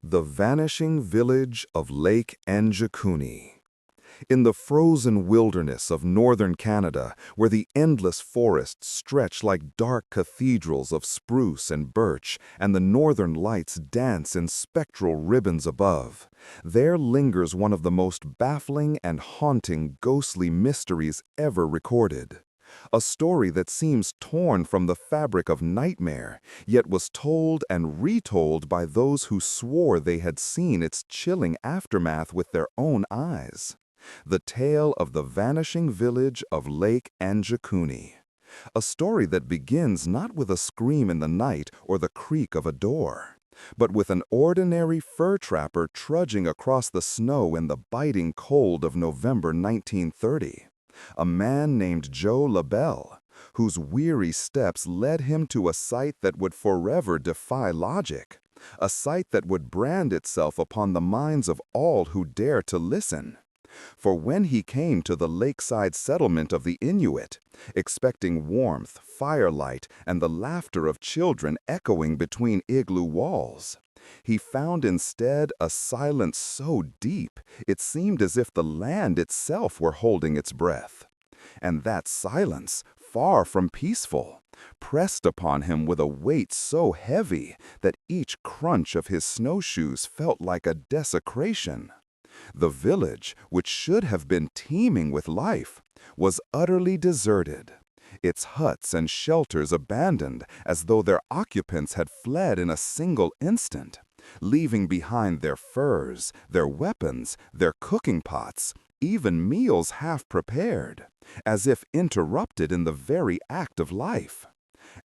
The vanishing village of Lake Anjikuni. In the frozen wilderness of northern Canada, where the endless forests stretch like dark cathedrals of spruce and birch, and the northern lights dance in spectral ribbons above, there lingers one of the most baffling and haunting ghostly mysteries ever recorded. A story that seems torn from the fabric of nightmare, yet was told and retold by those who swore they had seen its chilling aftermath with their own eyes. The tale of the vanishing village of Lake Anjikuni. A story that begins not with a scream in the night or the creak of a door, but with an ordinary fur trapper trudging across the snow in the biting cold of November 1930. A man named Joe LaBelle, whose weary steps led him to a site that would forever defy logic, a site that would brand itself upon the minds of all who dare to listen. For when he came to the lakeside settlement of the Inuit, expecting warmth, firelight, and the laughter of children echoing between igloo walls, he found instead a silence so deep it seemed as if the land itself were holding its breath. And that silence, far from peaceful, pressed upon him with a weight so heavy that each crunch of his snowshoes felt like a desecration. The village, which should have been teeming with life, was utterly deserted, its huts and shelters abandoned as though their occupants had fled in a single instant, leaving behind their furs, their weapons, their cooking pots, even meals half prepared, as if interrupted in the very act of life.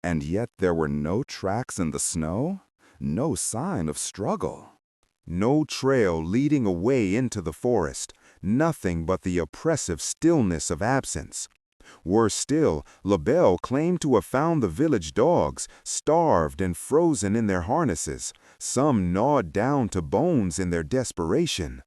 And yet there were no tracks in the snow, no sign of struggle. No trail leading away into the forest, nothing but the oppressive stillness of absence. Worse still, LaBelle claimed to have found the village dogs, starved and frozen in their harnesses, some gnawed down to bones in their desperation,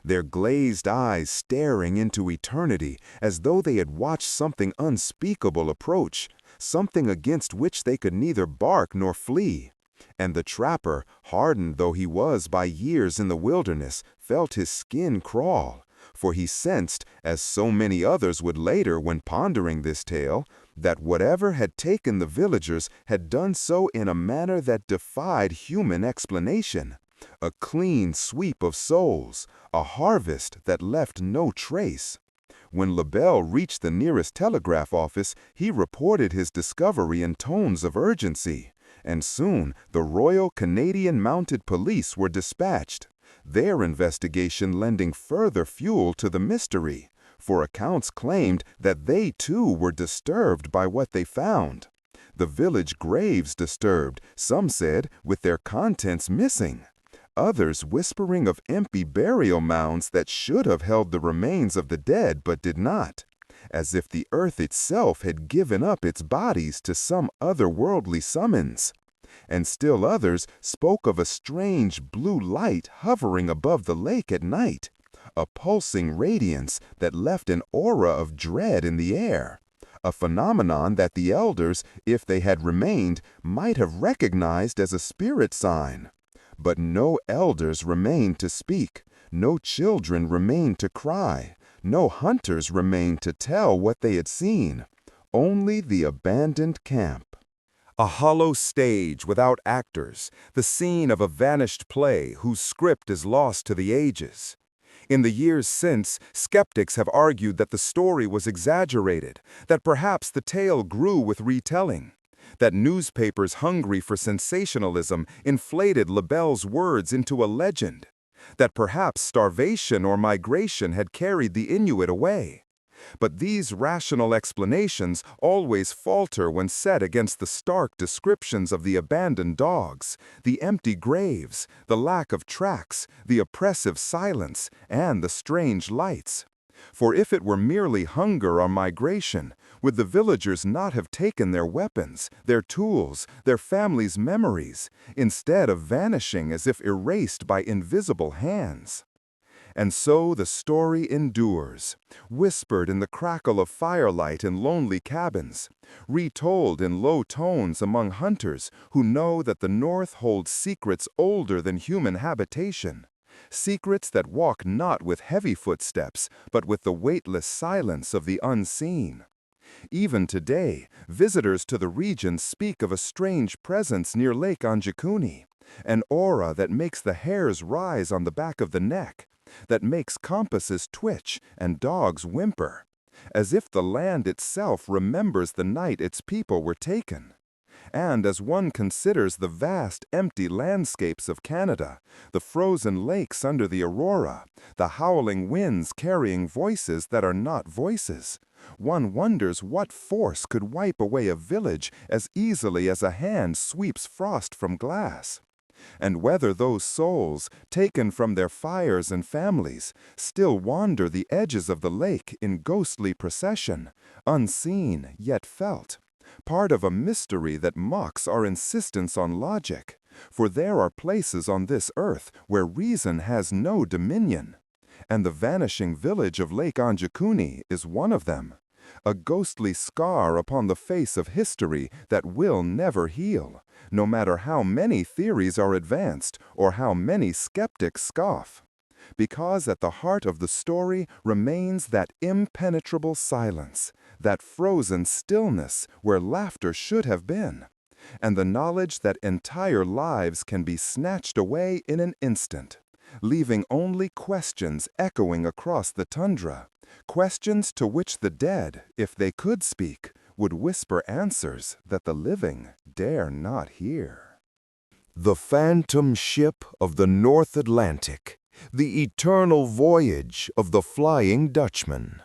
their glazed eyes staring into eternity as though they had watched something unspeakable approach, something against which they could neither bark nor flee. And the trapper, hardened though he was by years in the wilderness, felt his skin crawl, for he sensed, as so many others would later when pondering this tale, that whatever had taken the villagers had done so in a manner that defied human explanation. A clean sweep of souls, a harvest that left no trace. When LaBelle reached the nearest telegraph office, he reported his discovery in tones of urgency. And soon the Royal Canadian Mounted Police were dispatched, their investigation lending further fuel to the mystery, for accounts claimed that they too were disturbed by what they found. The village graves disturbed, some said, with their contents missing. Others whispering of empty burial mounds that should have held the remains of the dead but did not, as if the earth itself had given up its bodies to some otherworldly summons. And still others spoke of a strange blue light hovering above the lake at night, a pulsing radiance that left an aura of dread in the air, a phenomenon that the elders, if they had remained, might have recognized as a spirit sign. But no elders remained to speak, no children remained to cry, no hunters remained to tell what they had seen, only the abandoned camp. A hollow stage without actors, the scene of a vanished play whose script is lost to the ages. In the years since, skeptics have argued that the story was exaggerated, that perhaps the tale grew with retelling, that newspapers hungry for sensationalism inflated LaBelle's words into a legend, that perhaps starvation or migration had carried the Inuit away. But these rational explanations always falter when set against the stark descriptions of the abandoned dogs, the empty graves, the lack of tracks, the oppressive silence, and the strange lights. For if it were merely hunger or migration, would the villagers not have taken their weapons, their tools, their families' memories, instead of vanishing as if erased by invisible hands? And so the story endures, whispered in the crackle of firelight in lonely cabins, retold in low tones among hunters who know that the North holds secrets older than human habitation, secrets that walk not with heavy footsteps, but with the weightless silence of the unseen. Even today, visitors to the region speak of a strange presence near Lake Anjikuni, an aura that makes the hairs rise on the back of the neck, that makes compasses twitch and dogs whimper, as if the land itself remembers the night its people were taken. And as one considers the vast, empty landscapes of Canada, the frozen lakes under the aurora, the howling winds carrying voices that are not voices, one wonders what force could wipe away a village as easily as a hand sweeps frost from glass. And whether those souls, taken from their fires and families, still wander the edges of the lake in ghostly procession, unseen yet felt, part of a mystery that mocks our insistence on logic, for there are places on this earth where reason has no dominion. And the vanishing village of Lake Anjikuni is one of them, a ghostly scar upon the face of history that will never heal, no matter how many theories are advanced or how many skeptics scoff. Because at the heart of the story remains that impenetrable silence, that frozen stillness where laughter should have been, and the knowledge that entire lives can be snatched away in an instant, leaving only questions echoing across the tundra, questions to which the dead, if they could speak, would whisper answers that the living dare not hear. The phantom ship of the North Atlantic, the eternal voyage of the Flying Dutchman.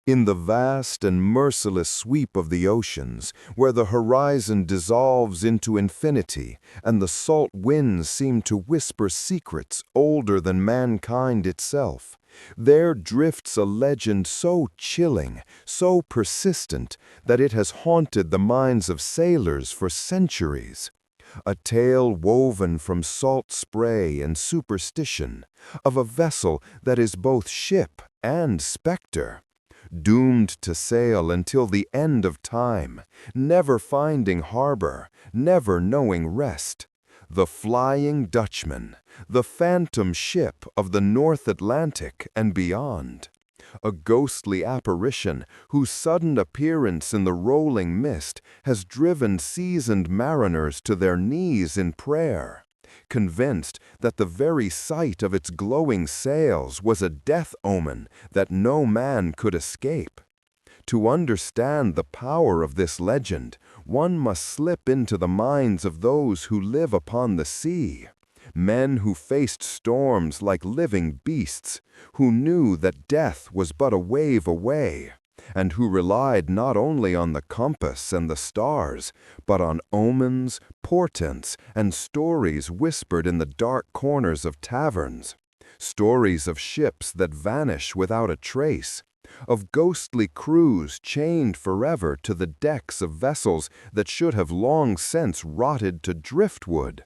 In the vast and merciless sweep of the oceans, where the horizon dissolves into infinity and the salt winds seem to whisper secrets older than mankind itself, there drifts a legend so chilling, so persistent, that it has haunted the minds of sailors for centuries. A tale woven from salt spray and superstition, of a vessel that is both ship and specter, doomed to sail until the end of time, never finding harbor, never knowing rest. The Flying Dutchman, the phantom ship of the North Atlantic and beyond. A ghostly apparition whose sudden appearance in the rolling mist has driven seasoned mariners to their knees in prayer, convinced that the very sight of its glowing sails was a death omen that no man could escape. To understand the power of this legend, one must slip into the minds of those who live upon the sea, men who faced storms like living beasts, who knew that death was but a wave away, and who relied not only on the compass and the stars, but on omens, portents, and stories whispered in the dark corners of taverns, stories of ships that vanish without a trace, of ghostly crews chained forever to the decks of vessels that should have long since rotted to driftwood.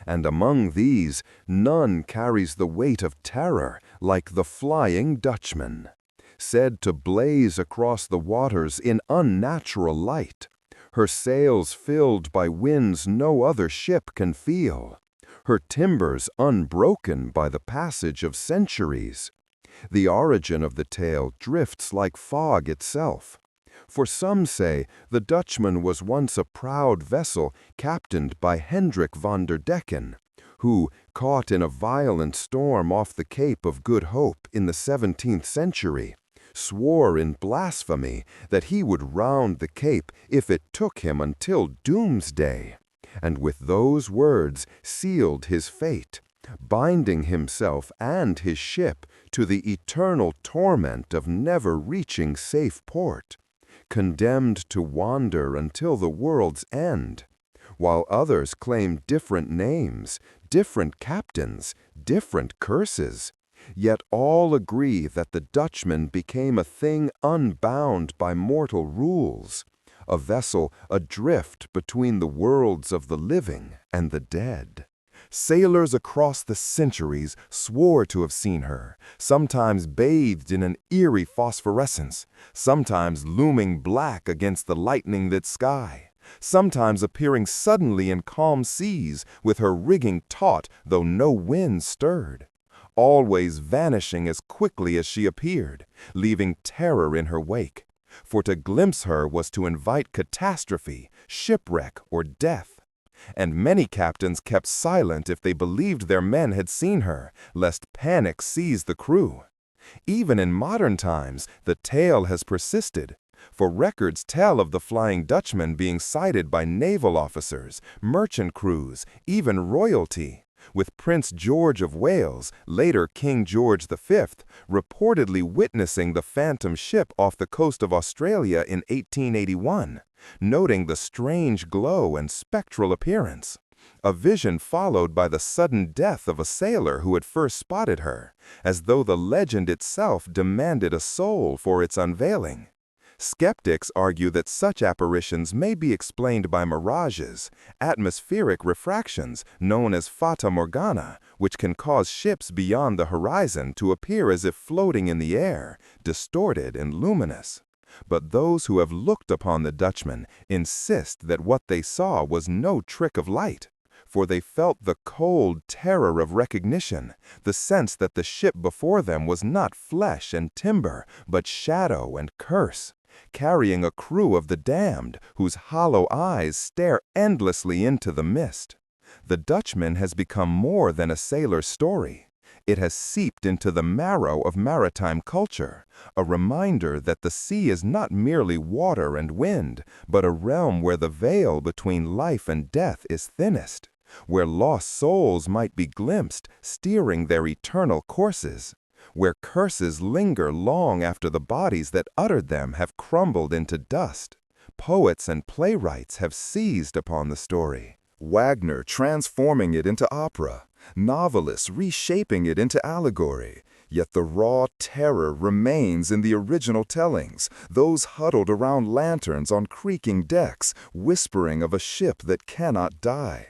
And among these, none carries the weight of terror like the Flying Dutchman, said to blaze across the waters in unnatural light, her sails filled by winds no other ship can feel, her timbers unbroken by the passage of centuries. The origin of the tale drifts like fog itself. For some say the Dutchman was once a proud vessel captained by Hendrik van der Decken, who, caught in a violent storm off the Cape of Good Hope in the 17th century, swore in blasphemy that he would round the Cape if it took him until doomsday, and with those words sealed his fate, binding himself and his ship to the eternal torment of never reaching safe port, condemned to wander until the world's end, while others claim different names, different captains, different curses, yet all agree that the Dutchman became a thing unbound by mortal rules, a vessel adrift between the worlds of the living and the dead, Sailors across the centuries swore to have seen her, sometimes bathed in an eerie phosphorescence, sometimes looming black against the lightning-lit sky, sometimes appearing suddenly in calm seas with her rigging taut though no wind stirred, always vanishing as quickly as she appeared, leaving terror in her wake. For to glimpse her was to invite catastrophe, shipwreck, or death. And many captains kept silent if they believed their men had seen her, lest panic seize the crew. Even in modern times, the tale has persisted, for records tell of the Flying Dutchman being sighted by naval officers, merchant crews, even royalty, with Prince George of Wales, later King George V, reportedly witnessing the phantom ship off the coast of Australia in 1881, noting the strange glow and spectral appearance. A vision followed by the sudden death of a sailor who had first spotted her, as though the legend itself demanded a soul for its unveiling. Skeptics argue that such apparitions may be explained by mirages, atmospheric refractions known as fata morgana, which can cause ships beyond the horizon to appear as if floating in the air, distorted and luminous. But those who have looked upon the Dutchman insist that what they saw was no trick of light, for they felt the cold terror of recognition, the sense that the ship before them was not flesh and timber, but shadow and curse, carrying a crew of the damned whose hollow eyes stare endlessly into the mist. The Dutchman has become more than a sailor's story. It has seeped into the marrow of maritime culture, a reminder that the sea is not merely water and wind, but a realm where the veil between life and death is thinnest, where lost souls might be glimpsed steering their eternal courses, where curses linger long after the bodies that uttered them have crumbled into dust. Poets and playwrights have seized upon the story. Wagner transforming it into opera, novelists reshaping it into allegory. Yet the raw terror remains in the original tellings, those huddled around lanterns on creaking decks, whispering of a ship that cannot die.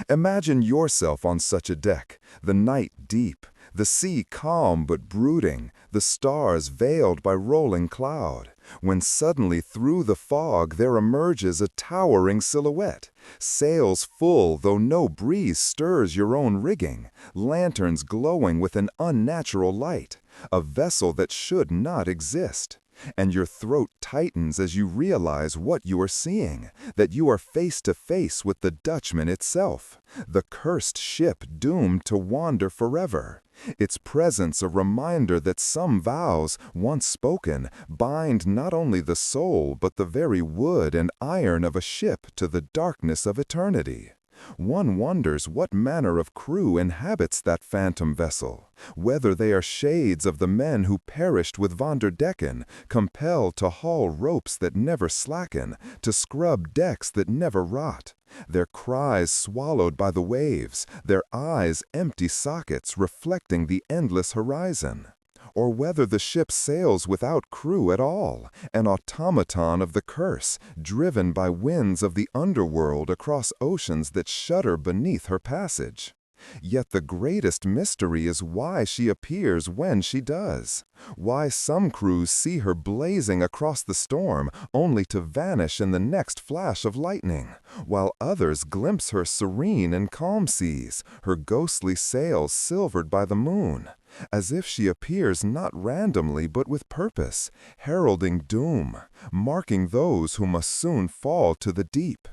Imagine yourself on such a deck, the night deep, the sea calm but brooding, the stars veiled by rolling cloud, when suddenly through the fog there emerges a towering silhouette, sails full though no breeze stirs your own rigging, lanterns glowing with an unnatural light, a vessel that should not exist. And your throat tightens as you realize what you are seeing, that you are face to face with the Dutchman itself, the cursed ship doomed to wander forever. Its presence a reminder that some vows, once spoken, bind not only the soul but the very wood and iron of a ship to the darkness of eternity. One wonders what manner of crew inhabits that phantom vessel, whether they are shades of the men who perished with Vanderdecken, compelled to haul ropes that never slacken, to scrub decks that never rot, their cries swallowed by the waves, their eyes empty sockets reflecting the endless horizon. Or whether the ship sails without crew at all, an automaton of the curse, driven by winds of the underworld across oceans that shudder beneath her passage. Yet the greatest mystery is why she appears when she does, why some crews see her blazing across the storm only to vanish in the next flash of lightning, while others glimpse her serene in calm seas, her ghostly sails silvered by the moon, as if she appears not randomly but with purpose, heralding doom, marking those who must soon fall to the deep.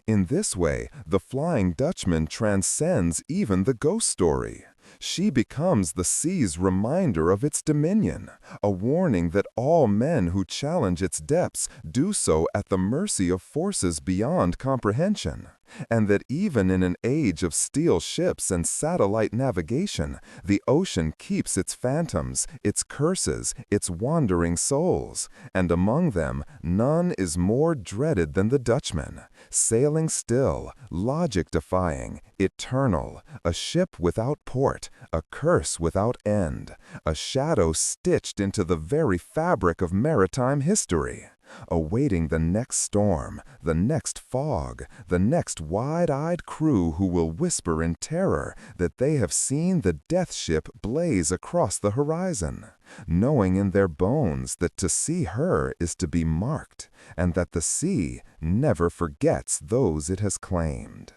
In this way, the Flying Dutchman transcends even the ghost story. She becomes the sea's reminder of its dominion, a warning that all men who challenge its depths do so at the mercy of forces beyond comprehension, and that even in an age of steel ships and satellite navigation, the ocean keeps its phantoms, its curses, its wandering souls, and among them none is more dreaded than the Dutchman, sailing still, logic-defying, eternal, a ship without port, a curse without end, a shadow stitched into the very fabric of maritime history, awaiting the next storm, the next fog, the next wide-eyed crew who will whisper in terror that they have seen the death ship blaze across the horizon, knowing in their bones that to see her is to be marked, and that the sea never forgets those it has claimed.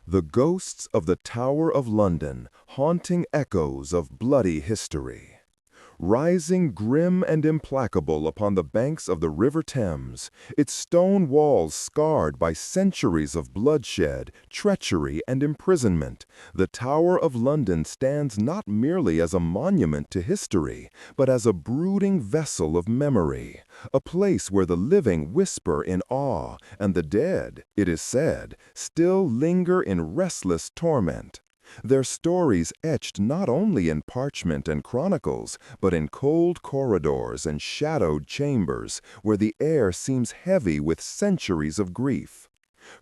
The ghosts of the Tower of London, haunting echoes of bloody history. Rising grim and implacable upon the banks of the River Thames, its stone walls scarred by centuries of bloodshed, treachery, and imprisonment, the Tower of London stands not merely as a monument to history, but as a brooding vessel of memory, a place where the living whisper in awe, and the dead, it is said, still linger in restless torment. Their stories etched not only in parchment and chronicles, but in cold corridors and shadowed chambers, where the air seems heavy with centuries of grief.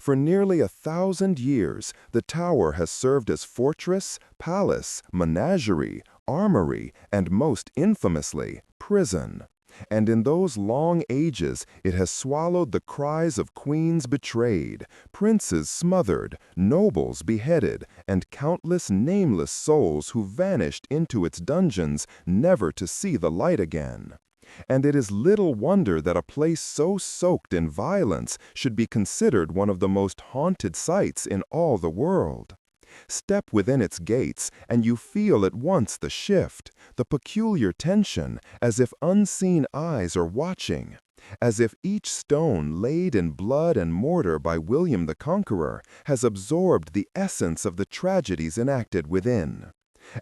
For nearly 1,000 years, the tower has served as fortress, palace, menagerie, armory, and most infamously, prison. And in those long ages it has swallowed the cries of queens betrayed, princes smothered, nobles beheaded, and countless nameless souls who vanished into its dungeons never to see the light again. And it is little wonder that a place so soaked in violence should be considered one of the most haunted sights in all the world. Step within its gates, and you feel at once the shift, the peculiar tension, as if unseen eyes are watching, as if each stone laid in blood and mortar by William the Conqueror has absorbed the essence of the tragedies enacted within.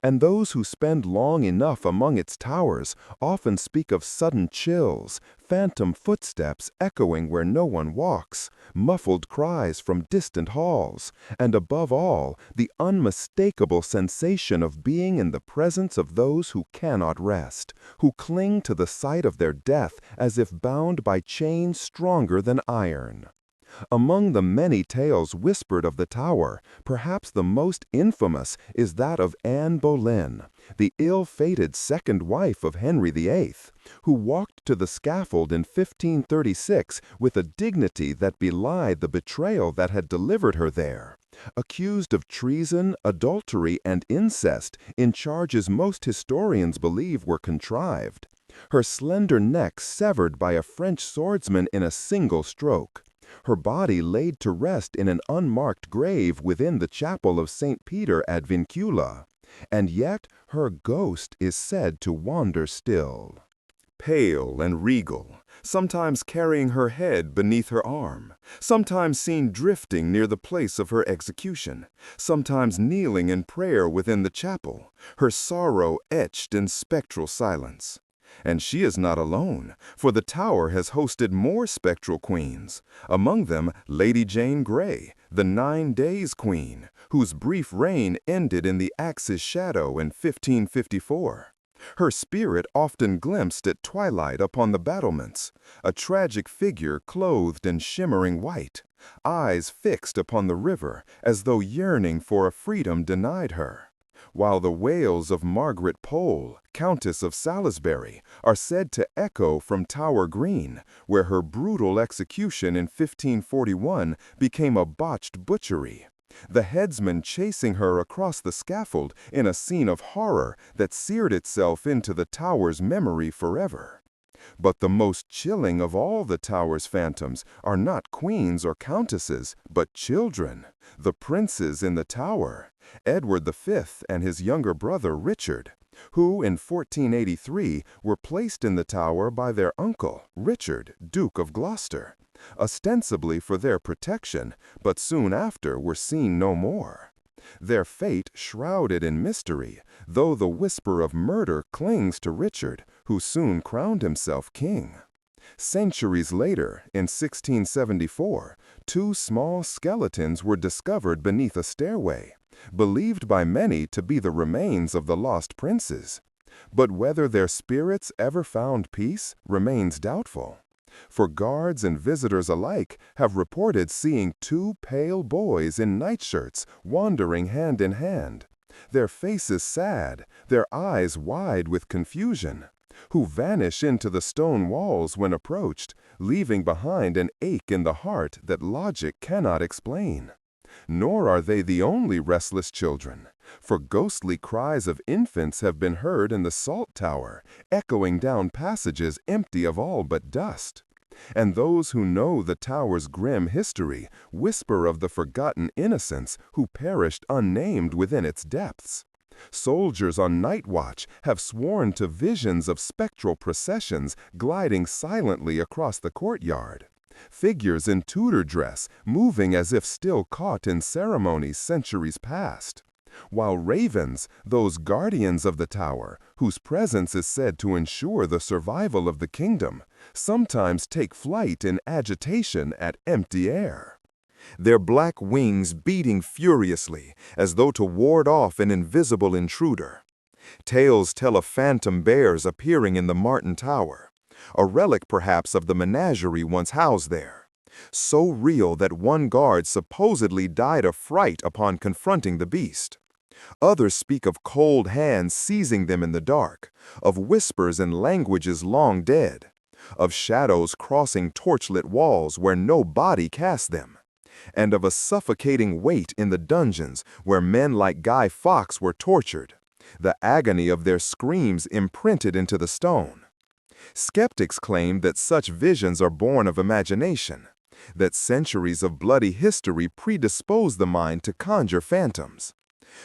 And those who spend long enough among its towers often speak of sudden chills, phantom footsteps echoing where no one walks, muffled cries from distant halls, and above all, the unmistakable sensation of being in the presence of those who cannot rest, who cling to the sight of their death as if bound by chains stronger than iron. Among the many tales whispered of the tower, perhaps the most infamous is that of Anne Boleyn, the ill-fated second wife of Henry VIII, who walked to the scaffold in 1536 with a dignity that belied the betrayal that had delivered her there. Accused of treason, adultery, and incest in charges most historians believe were contrived. Her slender neck severed by a French swordsman in a single stroke. Her body laid to rest in an unmarked grave within the chapel of St. Peter at Vincula, and yet her ghost is said to wander still. Pale and regal, sometimes carrying her head beneath her arm, sometimes seen drifting near the place of her execution, sometimes kneeling in prayer within the chapel, her sorrow etched in spectral silence. And she is not alone, for the tower has hosted more spectral queens, among them Lady Jane Grey, the 9 Days Queen, whose brief reign ended in the Axe's shadow in 1554. Her spirit often glimpsed at twilight upon the battlements, a tragic figure clothed in shimmering white, eyes fixed upon the river as though yearning for a freedom denied her. While the wails of Margaret Pole, Countess of Salisbury, are said to echo from Tower Green, where her brutal execution in 1541 became a botched butchery, the headsman chasing her across the scaffold in a scene of horror that seared itself into the tower's memory forever. But the most chilling of all the tower's phantoms are not queens or countesses, but children, the princes in the tower, Edward V and his younger brother Richard, who in 1483 were placed in the tower by their uncle, Richard, Duke of Gloucester, ostensibly for their protection, but soon after were seen no more. Their fate shrouded in mystery, though the whisper of murder clings to Richard, who soon crowned himself king. Centuries later, in 1674, 2 small skeletons were discovered beneath a stairway, believed by many to be the remains of the lost princes. But whether their spirits ever found peace remains doubtful. For guards and visitors alike have reported seeing 2 pale boys in nightshirts wandering hand in hand, their faces sad, their eyes wide with confusion. who vanish into the stone walls when approached, leaving behind an ache in the heart that logic cannot explain. Nor are they the only restless children, for ghostly cries of infants have been heard in the Salt Tower, echoing down passages empty of all but dust. And those who know the tower's grim history whisper of the forgotten innocents who perished unnamed within its depths. Soldiers on night watch have sworn to visions of spectral processions gliding silently across the courtyard. Figures in Tudor dress moving as if still caught in ceremonies centuries past. While ravens, those guardians of the tower, whose presence is said to ensure the survival of the kingdom, sometimes take flight in agitation at empty air. Their black wings beating furiously as though to ward off an invisible intruder. Tales tell of phantom bears appearing in the Martin Tower, a relic perhaps of the menagerie once housed there, so real that one guard supposedly died of fright upon confronting the beast. Others speak of cold hands seizing them in the dark, of whispers in languages long dead, of shadows crossing torchlit walls where no body cast them, and of a suffocating weight in the dungeons where men like Guy Fawkes were tortured, the agony of their screams imprinted into the stone. Skeptics claim that such visions are born of imagination, that centuries of bloody history predispose the mind to conjure phantoms.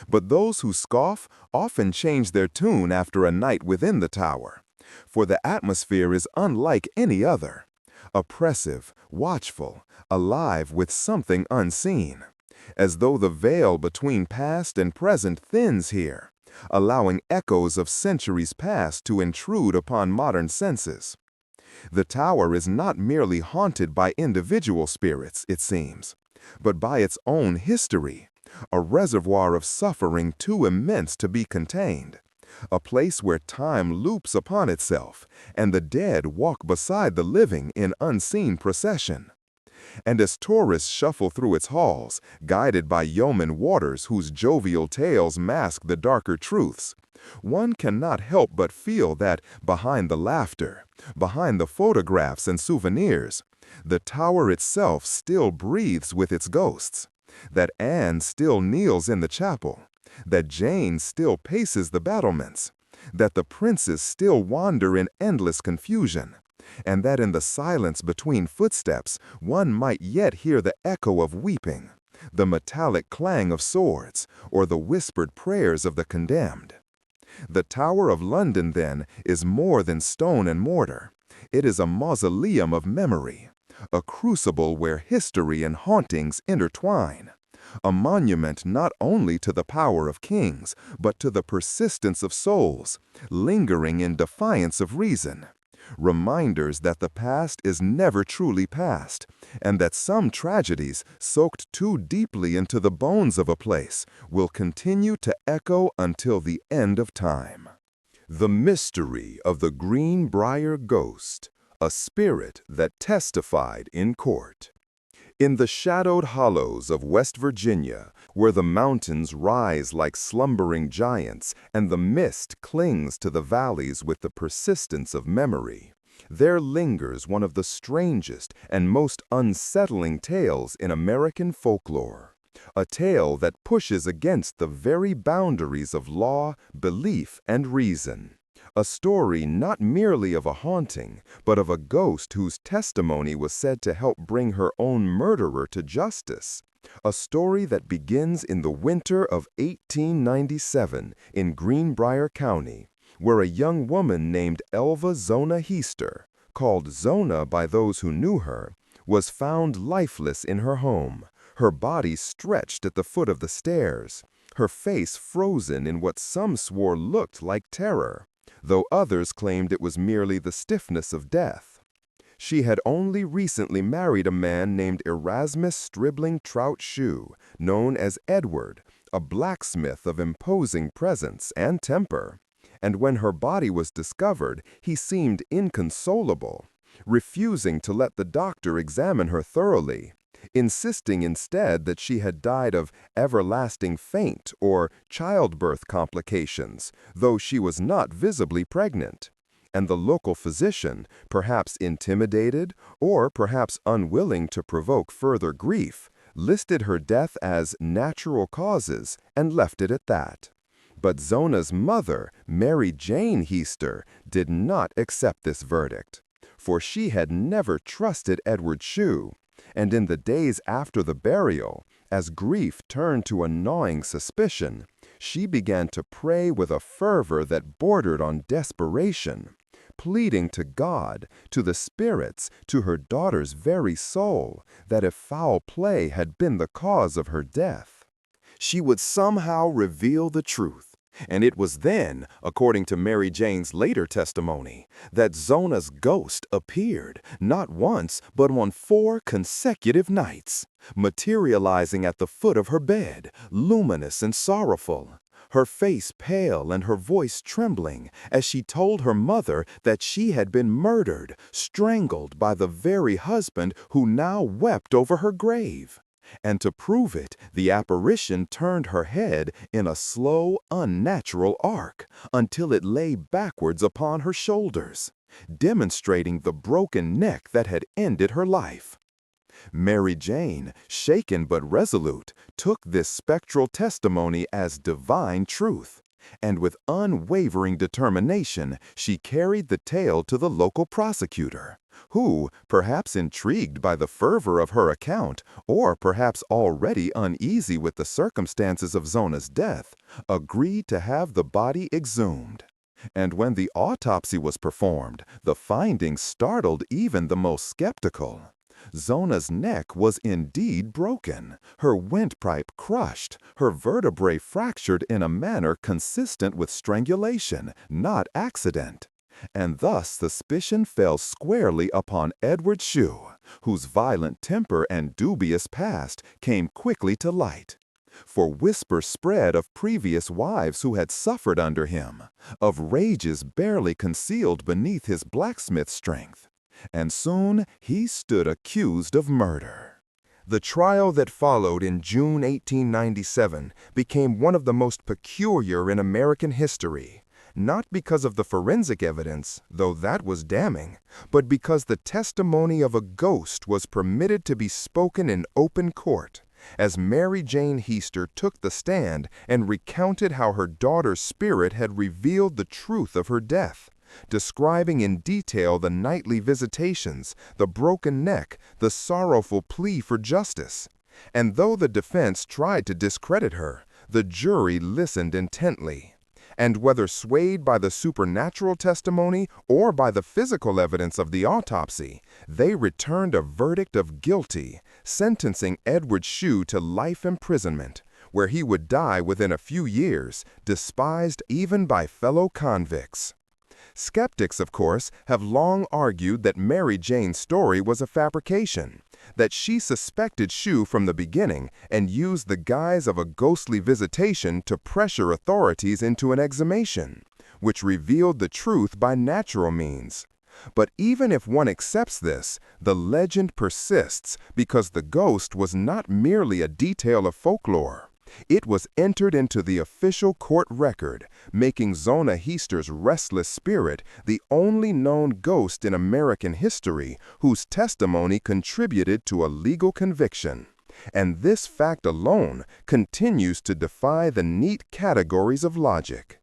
But those who scoff often change their tune after a night within the tower, for the atmosphere is unlike any other, oppressive, watchful, alive with something unseen, as though the veil between past and present thins here, allowing echoes of centuries past to intrude upon modern senses. The tower is not merely haunted by individual spirits, it seems, but by its own history, a reservoir of suffering too immense to be contained, a place where time loops upon itself, and the dead walk beside the living in unseen procession. And as tourists shuffle through its halls, guided by yeoman warders whose jovial tales mask the darker truths, one cannot help but feel that behind the laughter, behind the photographs and souvenirs, the tower itself still breathes with its ghosts, that Anne still kneels in the chapel, that Jane still paces the battlements, that the princes still wander in endless confusion, and that in the silence between footsteps one might yet hear the echo of weeping, the metallic clang of swords, or the whispered prayers of the condemned. The Tower of London, then, is more than stone and mortar. It is a mausoleum of memory, a crucible where history and hauntings intertwine, a monument not only to the power of kings, but to the persistence of souls, lingering in defiance of reason, reminders that the past is never truly past, and that some tragedies, soaked too deeply into the bones of a place, will continue to echo until the end of time. The mystery of the Greenbrier ghost, a spirit that testified in court. In the shadowed hollows of West Virginia, where the mountains rise like slumbering giants and the mist clings to the valleys with the persistence of memory, there lingers one of the strangest and most unsettling tales in American folklore, a tale that pushes against the very boundaries of law, belief, and reason. A story not merely of a haunting, but of a ghost whose testimony was said to help bring her own murderer to justice. A story that begins in the winter of 1897 in Greenbrier County, where a young woman named Elva Zona Heaster, called Zona by those who knew her, was found lifeless in her home, her body stretched at the foot of the stairs, her face frozen in what some swore looked like terror, though others claimed it was merely the stiffness of death. She had only recently married a man named Erasmus Stribling Trout Shoe, known as Edward, a blacksmith of imposing presence and temper, and when her body was discovered, he seemed inconsolable, refusing to let the doctor examine her thoroughly, insisting instead that she had died of everlasting faint or childbirth complications, though she was not visibly pregnant. and the local physician, perhaps intimidated or perhaps unwilling to provoke further grief, listed her death as natural causes and left it at that. But Zona's mother, Mary Jane Heister, did not accept this verdict, for she had never trusted Edward Shue, and in the days after the burial, as grief turned to a gnawing suspicion, she began to pray with a fervor that bordered on desperation, pleading to God, to the spirits, to her daughter's very soul, that if foul play had been the cause of her death, she would somehow reveal the truth. And it was then, according to Mary Jane's later testimony, that Zona's ghost appeared not once but on 4 consecutive nights, materializing at the foot of her bed, luminous and sorrowful, her face pale and her voice trembling, as she told her mother that she had been murdered, strangled by the very husband who now wept over her grave. And to prove it, the apparition turned her head in a slow, unnatural arc until it lay backwards upon her shoulders, demonstrating the broken neck that had ended her life. Mary Jane, shaken but resolute, took this spectral testimony as divine truth, and with unwavering determination she carried the tale to the local prosecutor, who, perhaps intrigued by the fervor of her account, or perhaps already uneasy with the circumstances of Zona's death, agreed to have the body exhumed. And when the autopsy was performed, the findings startled even the most skeptical. Zona's neck was indeed broken, her windpipe crushed, her vertebrae fractured in a manner consistent with strangulation, not accident. And thus suspicion fell squarely upon Edward Shue, whose violent temper and dubious past came quickly to light. For whispers spread of previous wives who had suffered under him, of rages barely concealed beneath his blacksmith strength, and soon he stood accused of murder. The trial that followed in June 1897 became one of the most peculiar in American history, not because of the forensic evidence, though that was damning, but because the testimony of a ghost was permitted to be spoken in open court, as Mary Jane Heister took the stand and recounted how her daughter's spirit had revealed the truth of her death, describing in detail the nightly visitations, the broken neck, the sorrowful plea for justice. And though the defense tried to discredit her, the jury listened intently. And whether swayed by the supernatural testimony or by the physical evidence of the autopsy, they returned a verdict of guilty, sentencing Edward Shue to life imprisonment, where he would die within a few years, despised even by fellow convicts. Skeptics, of course, have long argued that Mary Jane's story was a fabrication, that she suspected Shue from the beginning and used the guise of a ghostly visitation to pressure authorities into an exhumation, which revealed the truth by natural means. But even if one accepts this, the legend persists because the ghost was not merely a detail of folklore. It was entered into the official court record, making Zona Heister's restless spirit the only known ghost in American history whose testimony contributed to a legal conviction. And this fact alone continues to defy the neat categories of logic.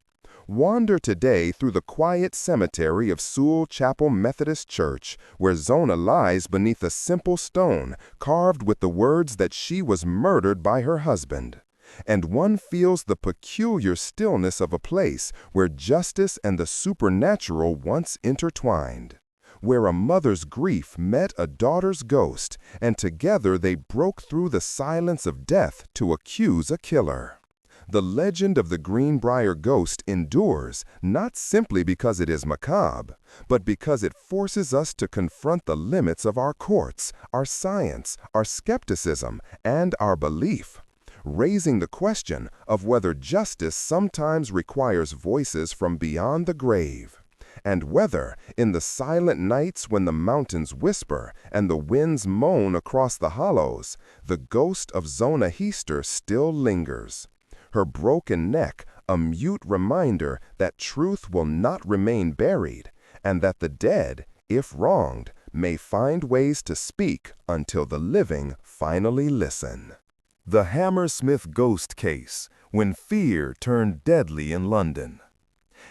Wander today through the quiet cemetery of Sewell Chapel Methodist Church, where Zona lies beneath a simple stone carved with the words that she was murdered by her husband. And one feels the peculiar stillness of a place where justice and the supernatural once intertwined, where a mother's grief met a daughter's ghost, and together they broke through the silence of death to accuse a killer. The legend of the Greenbrier ghost endures not simply because it is macabre, but because it forces us to confront the limits of our courts, our science, our skepticism, and our belief, raising the question of whether justice sometimes requires voices from beyond the grave, and whether, in the silent nights when the mountains whisper and the winds moan across the hollows, the ghost of Zona Heister still lingers, her broken neck a mute reminder that truth will not remain buried, and that the dead, if wronged, may find ways to speak until the living finally listen. The Hammersmith ghost case, when fear turned deadly in London.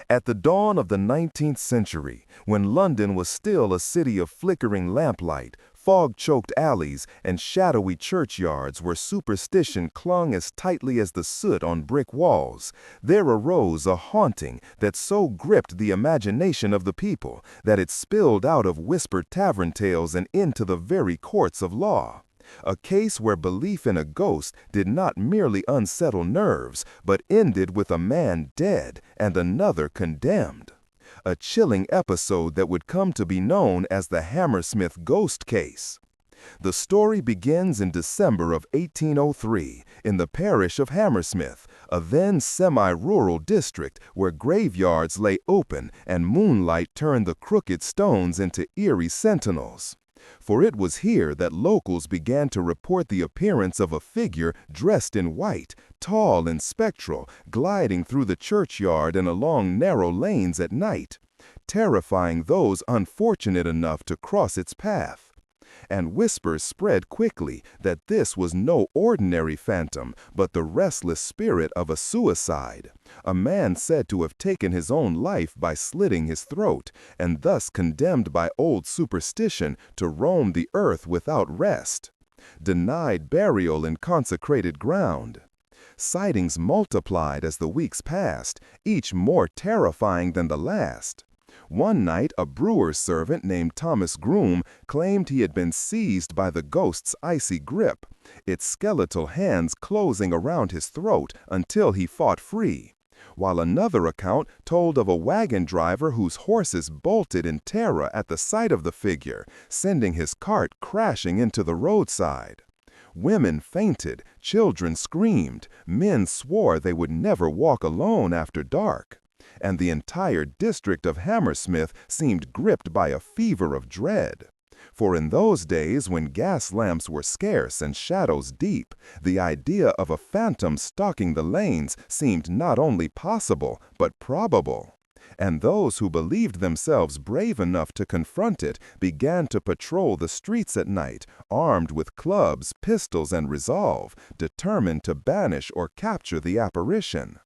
At the dawn of the 19th century, when London was still a city of flickering lamplight, fog-choked alleys, and shadowy churchyards where superstition clung as tightly as the soot on brick walls, there arose a haunting that so gripped the imagination of the people that it spilled out of whispered tavern tales and into the very courts of law. A case where belief in a ghost did not merely unsettle nerves, but ended with a man dead and another condemned. A chilling episode that would come to be known as the Hammersmith ghost case. The story begins in December of 1803 in the parish of Hammersmith, a then semi-rural district where graveyards lay open and moonlight turned the crooked stones into eerie sentinels. For it was here that locals began to report the appearance of a figure dressed in white, tall and spectral, gliding through the churchyard and along narrow lanes at night, terrifying those unfortunate enough to cross its path. And whispers spread quickly that this was no ordinary phantom, but the restless spirit of a suicide, a man said to have taken his own life by slitting his throat, and thus condemned by old superstition to roam the earth without rest, denied burial in consecrated ground. Sightings multiplied as the weeks passed, each more terrifying than the last. One night, a brewer's servant named Thomas Groom claimed he had been seized by the ghost's icy grip, its skeletal hands closing around his throat until he fought free, while another account told of a wagon driver whose horses bolted in terror at the sight of the figure, sending his cart crashing into the roadside. Women fainted, children screamed, men swore they would never walk alone after dark. And the entire district of Hammersmith seemed gripped by a fever of dread. For in those days when gas lamps were scarce and shadows deep, the idea of a phantom stalking the lanes seemed not only possible, but probable. And those who believed themselves brave enough to confront it began to patrol the streets at night, armed with clubs, pistols, and resolve, determined to banish or capture the apparition.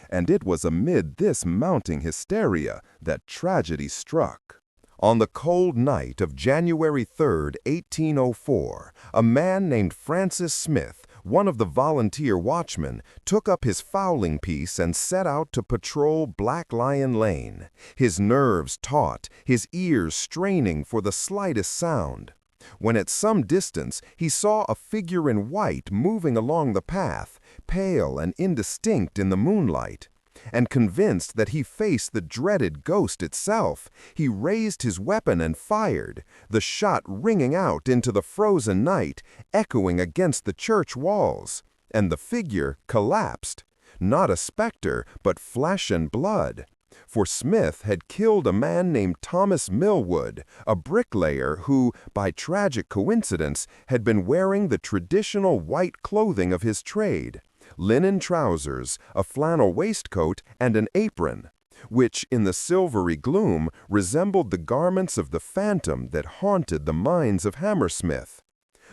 And it was amid this mounting hysteria that tragedy struck. On the cold night of January 3, 1804, a man named Francis Smith, one of the volunteer watchmen, took up his fowling piece and set out to patrol Black Lion Lane, his nerves taut, his ears straining for the slightest sound. When at some distance he saw a figure in white moving along the path, pale and indistinct in the moonlight, and convinced that he faced the dreaded ghost itself, he raised his weapon and fired, the shot ringing out into the frozen night, echoing against the church walls, and the figure collapsed, not a specter, but flesh and blood. For Smith had killed a man named Thomas Millwood, a bricklayer who, by tragic coincidence, had been wearing the traditional white clothing of his trade, linen trousers, a flannel waistcoat, and an apron, which, in the silvery gloom, resembled the garments of the phantom that haunted the mines of Hammersmith.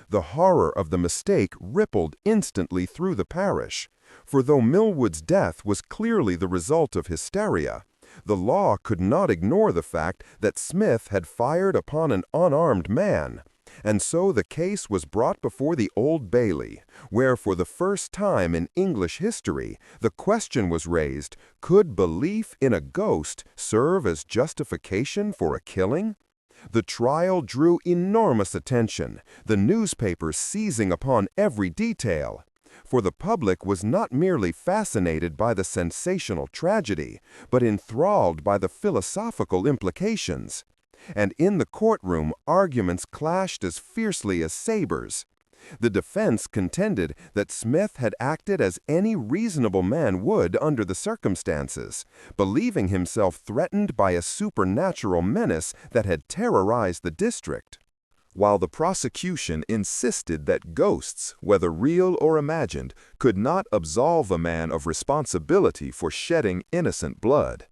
The horror of the mistake rippled instantly through the parish, for though Millwood's death was clearly the result of hysteria, the law could not ignore the fact that Smith had fired upon an unarmed man, and so the case was brought before the Old Bailey, where for the first time in English history the question was raised, could belief in a ghost serve as justification for a killing? The trial drew enormous attention, the newspapers seizing upon every detail. For the public was not merely fascinated by the sensational tragedy, but enthralled by the philosophical implications. And in the courtroom, arguments clashed as fiercely as sabers. The defense contended that Smith had acted as any reasonable man would under the circumstances, believing himself threatened by a supernatural menace that had terrorized the district, while the prosecution insisted that ghosts, whether real or imagined, could not absolve a man of responsibility for shedding innocent blood.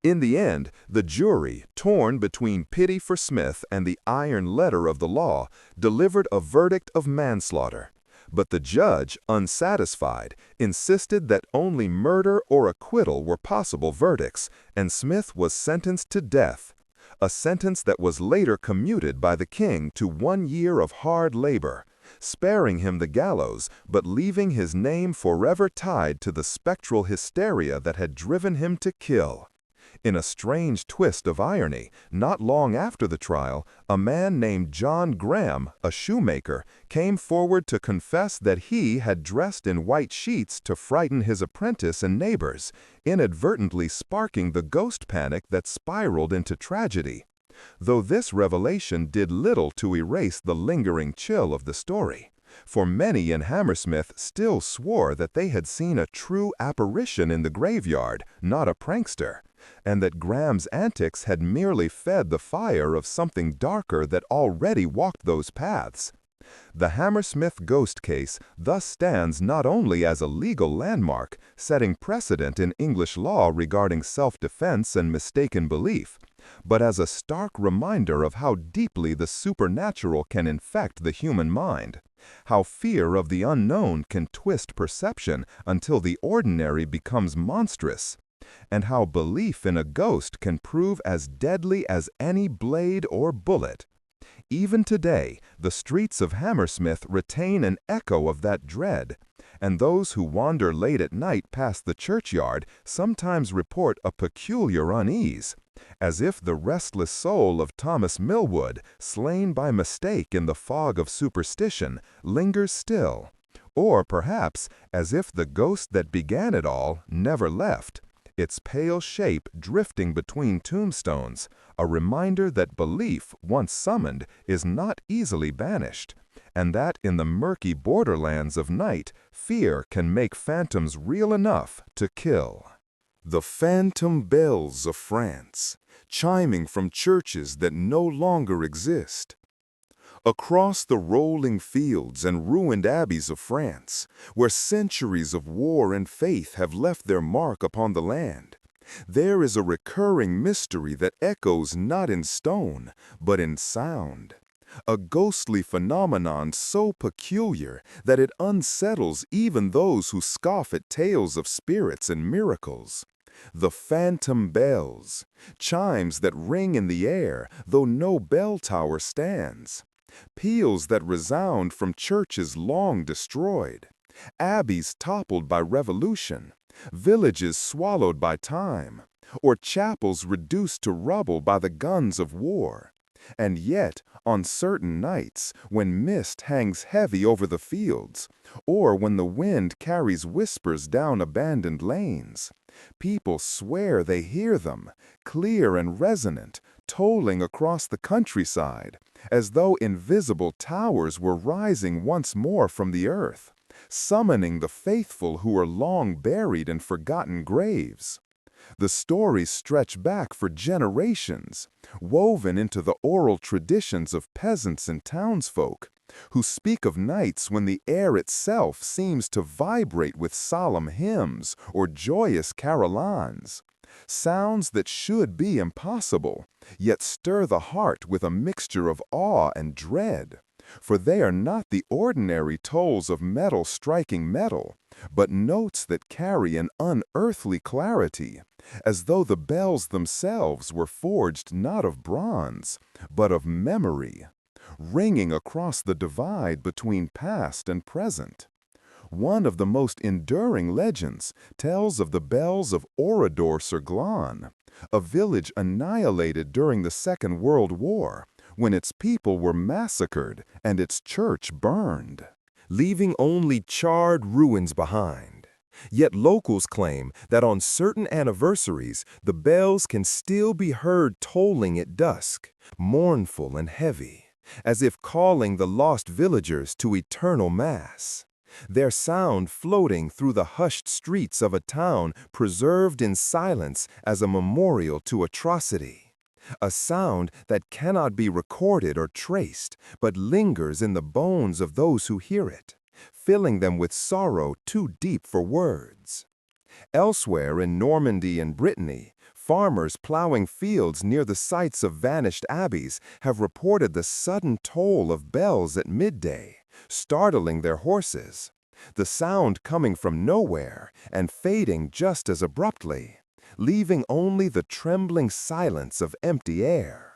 In the end, the jury, torn between pity for Smith and the iron letter of the law, delivered a verdict of manslaughter. But the judge, unsatisfied, insisted that only murder or acquittal were possible verdicts, and Smith was sentenced to death, a sentence that was later commuted by the king to 1 year of hard labor, sparing him the gallows but leaving his name forever tied to the spectral hysteria that had driven him to kill. In a strange twist of irony, not long after the trial, a man named John Graham, a shoemaker, came forward to confess that he had dressed in white sheets to frighten his apprentice and neighbors, inadvertently sparking the ghost panic that spiraled into tragedy. Though this revelation did little to erase the lingering chill of the story, for many in Hammersmith still swore that they had seen a true apparition in the graveyard, not a prankster, and that Graham's antics had merely fed the fire of something darker that already walked those paths. The Hammersmith ghost case thus stands not only as a legal landmark, setting precedent in English law regarding self-defense and mistaken belief, but as a stark reminder of how deeply the supernatural can infect the human mind, how fear of the unknown can twist perception until the ordinary becomes monstrous, and how belief in a ghost can prove as deadly as any blade or bullet. Even today, the streets of Hammersmith retain an echo of that dread, and those who wander late at night past the churchyard sometimes report a peculiar unease, as if the restless soul of Thomas Millwood, slain by mistake in the fog of superstition, lingers still, or perhaps as if the ghost that began it all never left, its pale shape drifting between tombstones, a reminder that belief, once summoned, is not easily banished, and that in the murky borderlands of night, fear can make phantoms real enough to kill. The phantom bells of France, chiming from churches that no longer exist. Across the rolling fields and ruined abbeys of France, where centuries of war and faith have left their mark upon the land, there is a recurring mystery that echoes not in stone, but in sound. A ghostly phenomenon so peculiar that it unsettles even those who scoff at tales of spirits and miracles. The phantom bells, chimes that ring in the air though no bell tower stands. Peals that resound from churches long destroyed, abbeys toppled by revolution, villages swallowed by time, or chapels reduced to rubble by the guns of war. And yet, on certain nights, when mist hangs heavy over the fields, or when the wind carries whispers down abandoned lanes, people swear they hear them, clear and resonant, tolling across the countryside, as though invisible towers were rising once more from the earth, summoning the faithful who are long buried in forgotten graves. The stories stretch back for generations, woven into the oral traditions of peasants and townsfolk, who speak of nights when the air itself seems to vibrate with solemn hymns or joyous carillons, sounds that should be impossible, yet stir the heart with a mixture of awe and dread. For they are not the ordinary tolls of metal striking metal, but notes that carry an unearthly clarity, as though the bells themselves were forged not of bronze, but of memory, ringing across the divide between past and present. One of the most enduring legends tells of the bells of Oradour-sur-Glane, a village annihilated during the Second World War, when its people were massacred and its church burned, leaving only charred ruins behind. Yet locals claim that on certain anniversaries, the bells can still be heard tolling at dusk, mournful and heavy, as if calling the lost villagers to eternal mass, their sound floating through the hushed streets of a town preserved in silence as a memorial to atrocity. A sound that cannot be recorded or traced, but lingers in the bones of those who hear it, filling them with sorrow too deep for words. Elsewhere in Normandy and Brittany, Farmers plowing fields near the sites of vanished abbeys have reported the sudden toll of bells at midday, startling their horses, the sound coming from nowhere and fading just as abruptly, leaving only the trembling silence of empty air.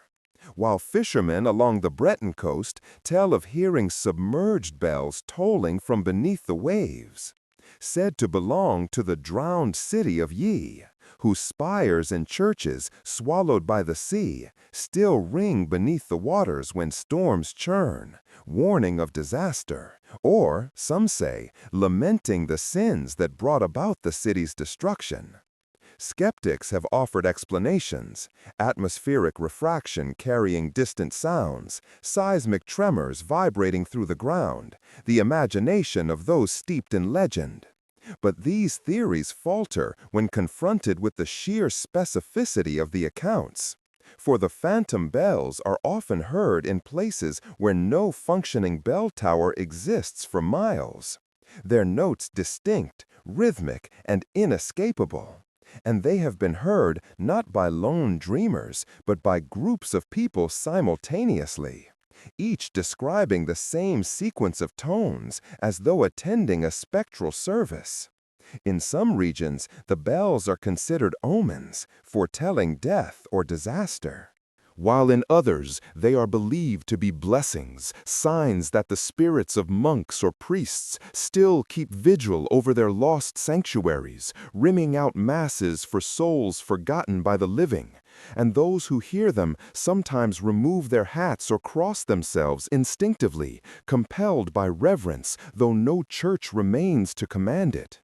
While fishermen along the Breton coast tell of hearing submerged bells tolling from beneath the waves, said to belong to the drowned city of Yi, whose spires and churches, swallowed by the sea, still ring beneath the waters when storms churn, warning of disaster, or, some say, lamenting the sins that brought about the city's destruction. Skeptics have offered explanations: atmospheric refraction carrying distant sounds, seismic tremors vibrating through the ground, the imagination of those steeped in legend. But these theories falter when confronted with the sheer specificity of the accounts. For the phantom bells are often heard in places where no functioning bell tower exists for miles, their notes distinct, rhythmic, and inescapable. And they have been heard not by lone dreamers, but by groups of people simultaneously, each describing the same sequence of tones as though attending a spectral service. In some regions, the bells are considered omens, foretelling death or disaster, while in others they are believed to be blessings, signs that the spirits of monks or priests still keep vigil over their lost sanctuaries, rimming out masses for souls forgotten by the living, and those who hear them sometimes remove their hats or cross themselves instinctively, compelled by reverence, though no church remains to command it.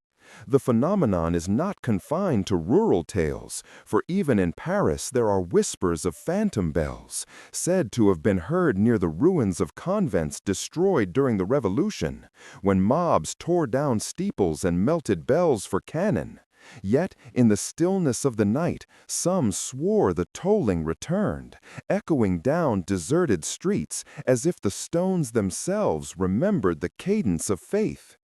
The phenomenon is not confined to rural tales, for even in Paris there are whispers of phantom bells, said to have been heard near the ruins of convents destroyed during the Revolution, when mobs tore down steeples and melted bells for cannon. Yet, in the stillness of the night, some swore the tolling returned, echoing down deserted streets as if the stones themselves remembered the cadence of faith.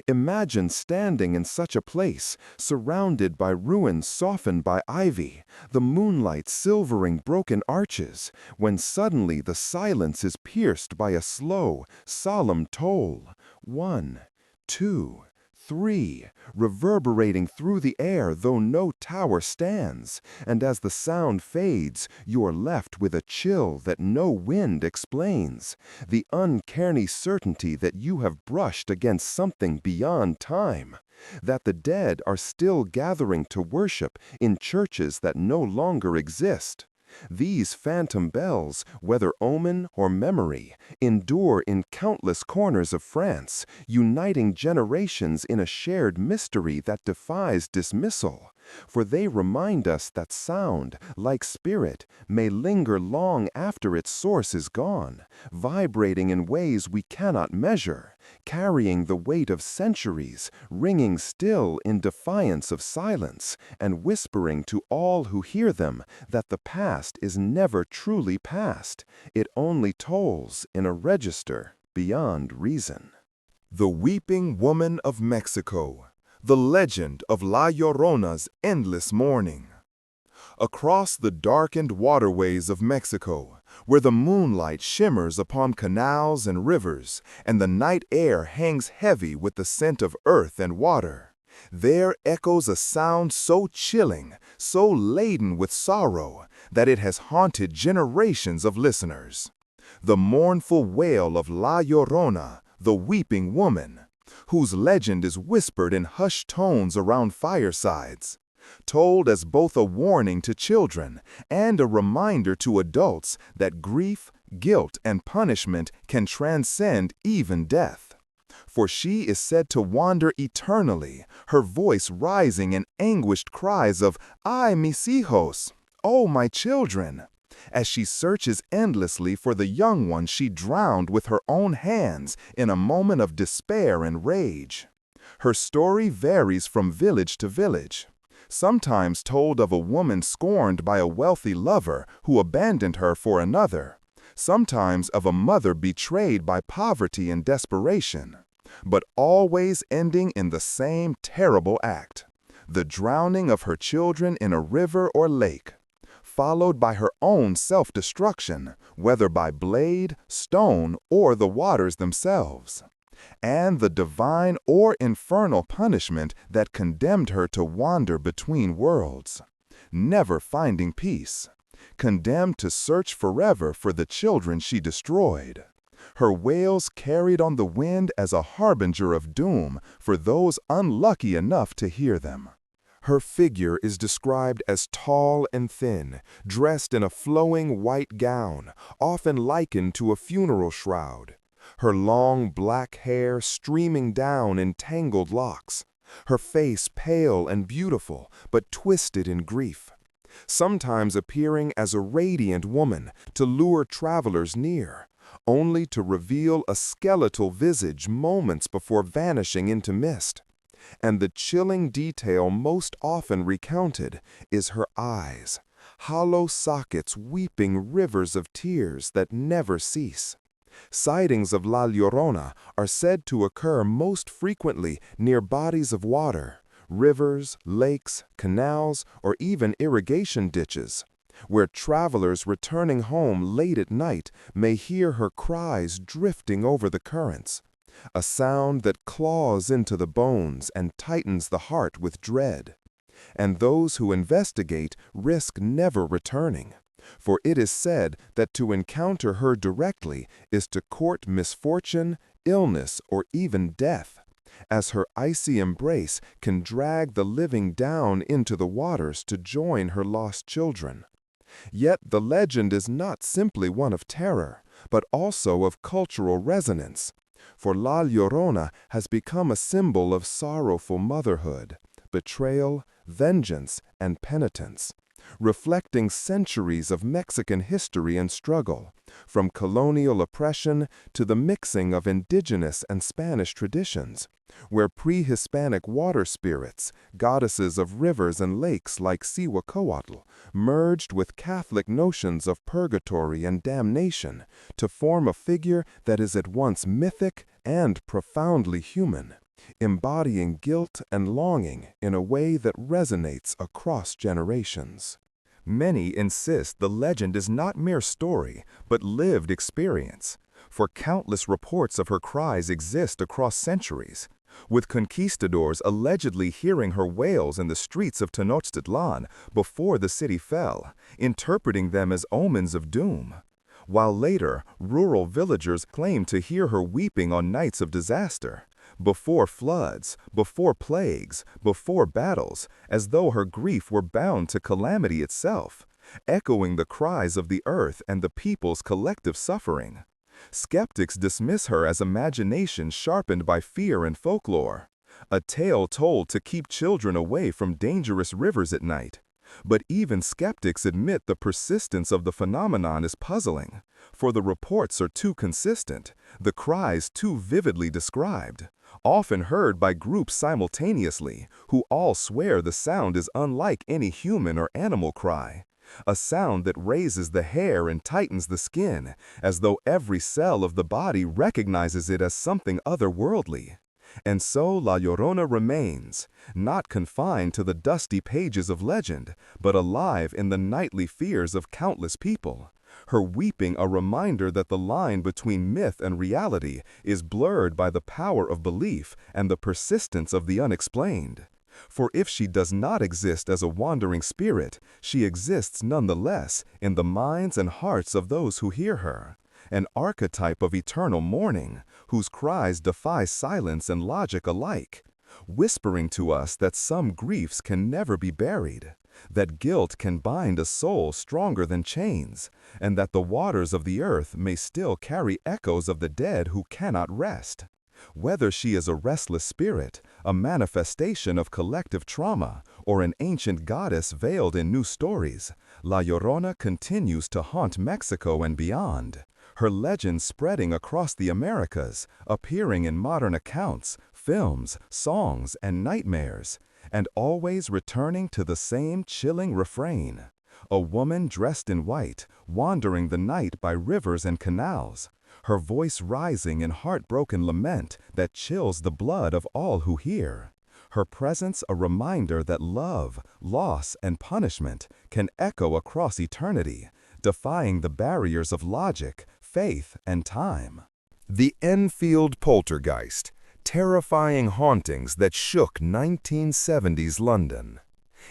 Imagine standing in such a place, surrounded by ruins softened by ivy, the moonlight silvering broken arches, when suddenly the silence is pierced by a slow, solemn toll. 1, 2, 3, reverberating through the air though no tower stands, and as the sound fades, you are left with a chill that no wind explains, the uncanny certainty that you have brushed against something beyond time, that the dead are still gathering to worship in churches that no longer exist. These phantom bells, whether omen or memory, endure in countless corners of France, uniting generations in a shared mystery that defies dismissal. For they remind us that sound, like spirit, may linger long after its source is gone, vibrating in ways we cannot measure, carrying the weight of centuries, ringing still in defiance of silence, and whispering to all who hear them that the past is never truly past. It only tolls in a register beyond reason. The Weeping Woman of Mexico, the legend of La Llorona's endless mourning. Across the darkened waterways of Mexico, where the moonlight shimmers upon canals and rivers, and the night air hangs heavy with the scent of earth and water, there echoes a sound so chilling, so laden with sorrow, that it has haunted generations of listeners. The mournful wail of La Llorona, the weeping woman, whose legend is whispered in hushed tones around firesides, told as both a warning to children and a reminder to adults that grief, guilt, and punishment can transcend even death. For she is said to wander eternally, her voice rising in anguished cries of, "Ay, mis hijos! Oh, my children!" as she searches endlessly for the young one she drowned with her own hands in a moment of despair and rage. Her story varies from village to village, sometimes told of a woman scorned by a wealthy lover who abandoned her for another, sometimes of a mother betrayed by poverty and desperation, but always ending in the same terrible act: the drowning of her children in a river or lake, followed by her own self-destruction, whether by blade, stone, or the waters themselves, and the divine or infernal punishment that condemned her to wander between worlds, never finding peace, condemned to search forever for the children she destroyed. Her wails carried on the wind as a harbinger of doom for those unlucky enough to hear them. Her figure is described as tall and thin, dressed in a flowing white gown, often likened to a funeral shroud. Her long black hair streaming down in tangled locks. Her face pale and beautiful, but twisted in grief. Sometimes appearing as a radiant woman to lure travelers near, only to reveal a skeletal visage moments before vanishing into mist. And the chilling detail most often recounted is her eyes, hollow sockets weeping rivers of tears that never cease. Sightings of La Llorona are said to occur most frequently near bodies of water, rivers, lakes, canals, or even irrigation ditches, where travelers returning home late at night may hear her cries drifting over the currents, a sound that claws into the bones and tightens the heart with dread. And those who investigate risk never returning, for it is said that to encounter her directly is to court misfortune, illness, or even death, as her icy embrace can drag the living down into the waters to join her lost children. Yet the legend is not simply one of terror, but also of cultural resonance, for La Llorona has become a symbol of sorrowful motherhood, betrayal, vengeance, and penitence, reflecting centuries of Mexican history and struggle, from colonial oppression to the mixing of indigenous and Spanish traditions, where pre-Hispanic water spirits, goddesses of rivers and lakes like Cihuacoatl, merged with Catholic notions of purgatory and damnation to form a figure that is at once mythic and profoundly human, embodying guilt and longing in a way that resonates across generations. Many insist the legend is not mere story, but lived experience, for countless reports of her cries exist across centuries, with conquistadors allegedly hearing her wails in the streets of Tenochtitlan before the city fell, interpreting them as omens of doom, while later rural villagers claimed to hear her weeping on nights of disaster, before floods, before plagues, before battles, as though her grief were bound to calamity itself, echoing the cries of the earth and the people's collective suffering. Skeptics dismiss her as imagination sharpened by fear and folklore, a tale told to keep children away from dangerous rivers at night. But even skeptics admit the persistence of the phenomenon is puzzling, for the reports are too consistent, the cries too vividly described, often heard by groups simultaneously, who all swear the sound is unlike any human or animal cry. A sound that raises the hair and tightens the skin, as though every cell of the body recognizes it as something otherworldly. And so La Llorona remains, not confined to the dusty pages of legend, but alive in the nightly fears of countless people, her weeping a reminder that the line between myth and reality is blurred by the power of belief and the persistence of the unexplained. For if she does not exist as a wandering spirit, she exists nonetheless in the minds and hearts of those who hear her, an archetype of eternal mourning, whose cries defy silence and logic alike, whispering to us that some griefs can never be buried, that guilt can bind a soul stronger than chains, and that the waters of the earth may still carry echoes of the dead who cannot rest. Whether she is a restless spirit, a manifestation of collective trauma, or an ancient goddess veiled in new stories, La Llorona continues to haunt Mexico and beyond, her legend spreading across the Americas, appearing in modern accounts, films, songs, and nightmares, and always returning to the same chilling refrain. A woman dressed in white, wandering the night by rivers and canals, her voice rising in heartbroken lament that chills the blood of all who hear. her presence a reminder that love, loss, and punishment can echo across eternity, defying the barriers of logic, faith, and time. The Enfield Poltergeist, terrifying hauntings that shook 1970s London.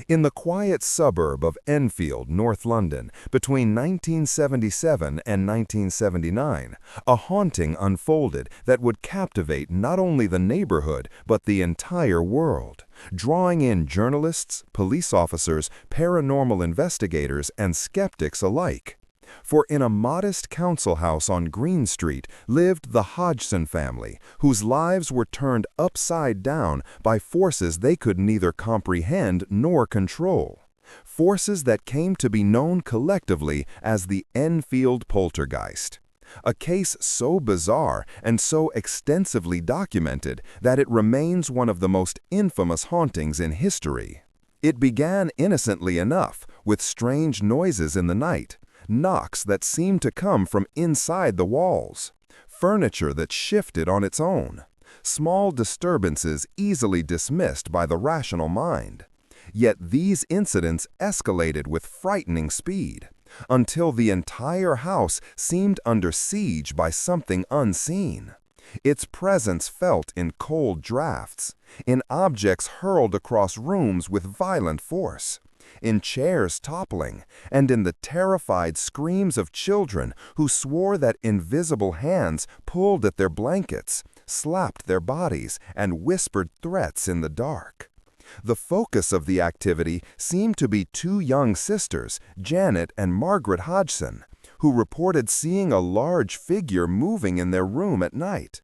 In the quiet suburb of Enfield, North London, between 1977 and 1979, a haunting unfolded that would captivate not only the neighborhood but the entire world, drawing in journalists, police officers, paranormal investigators, and skeptics alike. For in a modest council house on Green Street lived the Hodgson family, whose lives were turned upside down by forces they could neither comprehend nor control. Forces that came to be known collectively as the Enfield Poltergeist. A case so bizarre and so extensively documented that it remains one of the most infamous hauntings in history. It began innocently enough, with strange noises in the night. Knocks that seemed to come from inside the walls, furniture that shifted on its own, small disturbances easily dismissed by the rational mind. Yet these incidents escalated with frightening speed, until the entire house seemed under siege by something unseen. Its presence felt in cold drafts, in objects hurled across rooms with violent force, in chairs toppling, and in the terrified screams of children who swore that invisible hands pulled at their blankets, slapped their bodies, and whispered threats in the dark. The focus of the activity seemed to be two young sisters, Janet and Margaret Hodgson, who reported seeing a large figure moving in their room at night.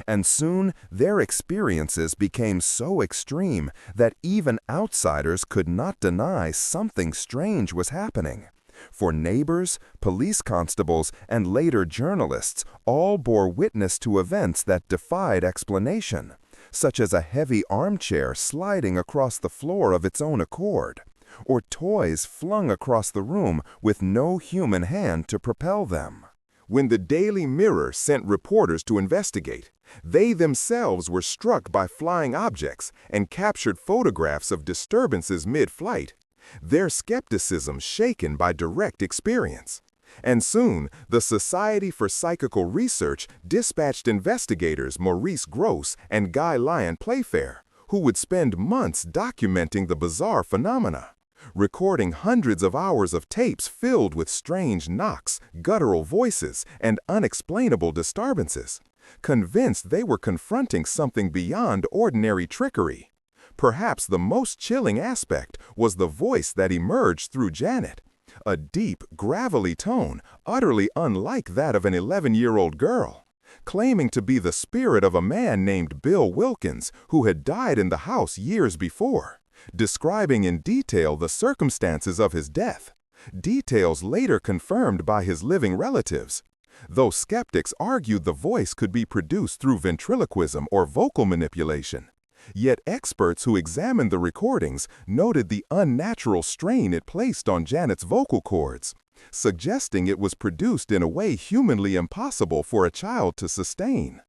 And soon their experiences became so extreme that even outsiders could not deny something strange was happening. For neighbors, police constables, and later journalists all bore witness to events that defied explanation, such as a heavy armchair sliding across the floor of its own accord, or toys flung across the room with no human hand to propel them. When the Daily Mirror sent reporters to investigate, they themselves were struck by flying objects and captured photographs of disturbances mid-flight, their skepticism shaken by direct experience. And soon, the Society for Psychical Research dispatched investigators Maurice Grosse and Guy Lyon Playfair, who would spend months documenting the bizarre phenomena, recording hundreds of hours of tapes filled with strange knocks, guttural voices, and unexplainable disturbances, convinced they were confronting something beyond ordinary trickery. Perhaps the most chilling aspect was the voice that emerged through Janet, a deep, gravelly tone utterly unlike that of an 11-year-old girl, claiming to be the spirit of a man named Bill Wilkins who had died in the house years before, describing in detail the circumstances of his death, details later confirmed by his living relatives. Though skeptics argued the voice could be produced through ventriloquism or vocal manipulation, yet experts who examined the recordings noted the unnatural strain it placed on Janet's vocal cords, suggesting it was produced in a way humanly impossible for a child to sustain.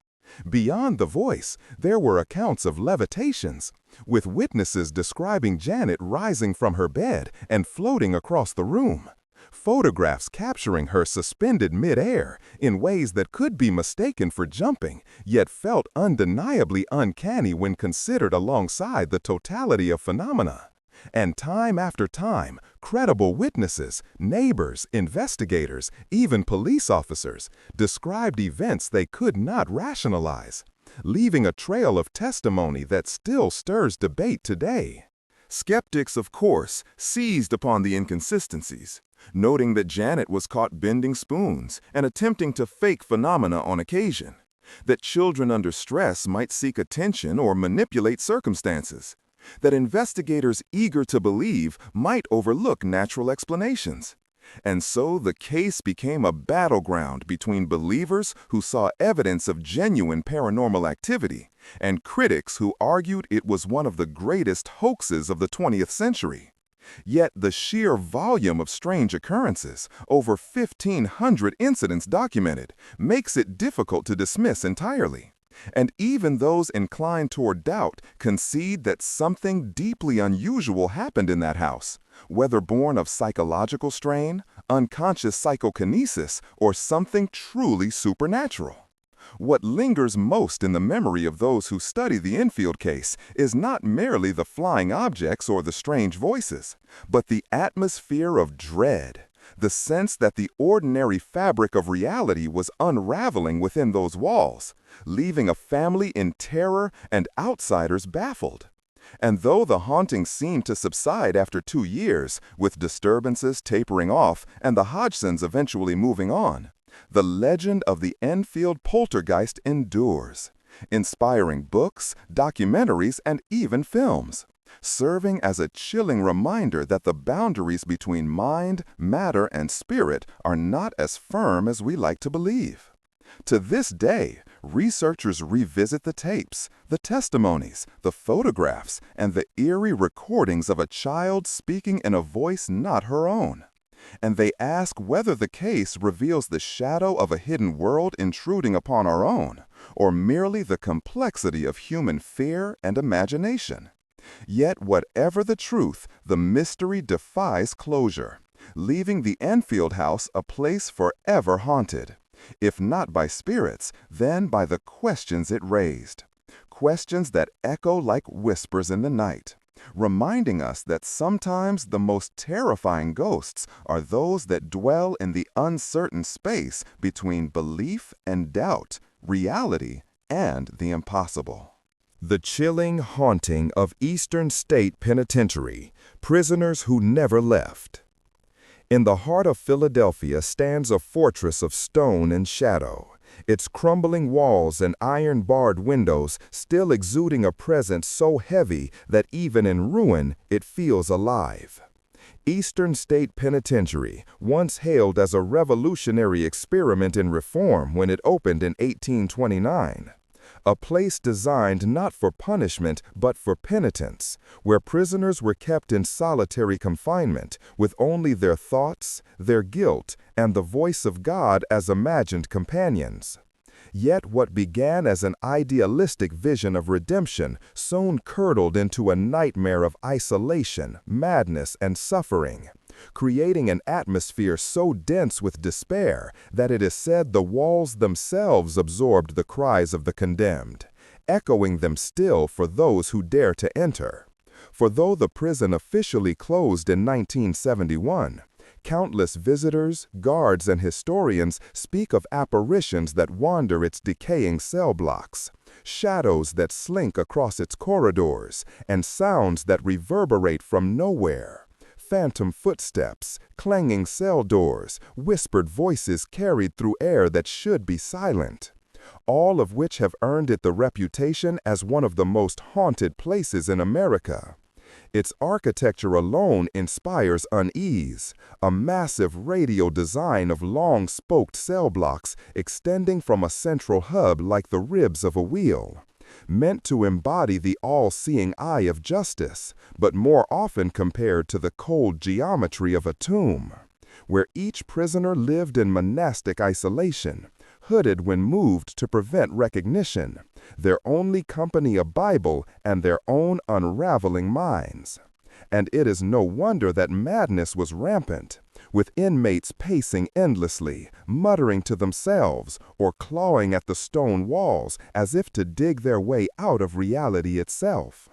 Beyond the voice, there were accounts of levitations, with witnesses describing Janet rising from her bed and floating across the room, photographs capturing her suspended mid-air in ways that could be mistaken for jumping, yet felt undeniably uncanny when considered alongside the totality of phenomena. And time after time, credible witnesses, neighbors, investigators, even police officers described events they could not rationalize, leaving a trail of testimony that still stirs debate today. Skeptics, of course, seized upon the inconsistencies, noting that Janet was caught bending spoons and attempting to fake phenomena on occasion, that children under stress might seek attention or manipulate circumstances, that investigators eager to believe might overlook natural explanations. And so the case became a battleground between believers who saw evidence of genuine paranormal activity and critics who argued it was one of the greatest hoaxes of the 20th century. Yet the sheer volume of strange occurrences, over 1,500 incidents documented, makes it difficult to dismiss entirely. And even those inclined toward doubt concede that something deeply unusual happened in that house, whether born of psychological strain, unconscious psychokinesis, or something truly supernatural. What lingers most in the memory of those who study the Enfield case is not merely the flying objects or the strange voices, but the atmosphere of dread, the sense that the ordinary fabric of reality was unraveling within those walls, leaving a family in terror and outsiders baffled. And though the hauntings seemed to subside after 2 years, with disturbances tapering off and the Hodgsons eventually moving on, the legend of the Enfield poltergeist endures, inspiring books, documentaries, and even films, serving as a chilling reminder that the boundaries between mind, matter, and spirit are not as firm as we like to believe. To this day, researchers revisit the tapes, the testimonies, the photographs, and the eerie recordings of a child speaking in a voice not her own. And they ask whether the case reveals the shadow of a hidden world intruding upon our own, or merely the complexity of human fear and imagination. Yet whatever the truth, the mystery defies closure, leaving the Enfield house a place forever haunted, if not by spirits, then by the questions it raised. Questions that echo like whispers in the night, reminding us that sometimes the most terrifying ghosts are those that dwell in the uncertain space between belief and doubt, reality and the impossible. The chilling haunting of Eastern State Penitentiary, prisoners who never left. In the heart of Philadelphia stands a fortress of stone and shadow, its crumbling walls and iron-barred windows still exuding a presence so heavy that even in ruin it feels alive. Eastern State Penitentiary, once hailed as a revolutionary experiment in reform when it opened in 1829. A place designed not for punishment but for penitence, where prisoners were kept in solitary confinement with only their thoughts, their guilt, and the voice of God as imagined companions. Yet what began as an idealistic vision of redemption soon curdled into a nightmare of isolation, madness, and suffering, creating an atmosphere so dense with despair that it is said the walls themselves absorbed the cries of the condemned, echoing them still for those who dare to enter. For though the prison officially closed in 1971, countless visitors, guards, and historians speak of apparitions that wander its decaying cell blocks, shadows that slink across its corridors, and sounds that reverberate from nowhere. Phantom footsteps, clanging cell doors, whispered voices carried through air that should be silent, all of which have earned it the reputation as one of the most haunted places in America. Its architecture alone inspires unease, a massive radial design of long spoked cell blocks extending from a central hub like the ribs of a wheel, meant to embody the all-seeing eye of justice, but more often compared to the cold geometry of a tomb, where each prisoner lived in monastic isolation, hooded when moved to prevent recognition, their only company a Bible and their own unraveling minds. And it is no wonder that madness was rampant, with inmates pacing endlessly, muttering to themselves, or clawing at the stone walls as if to dig their way out of reality itself.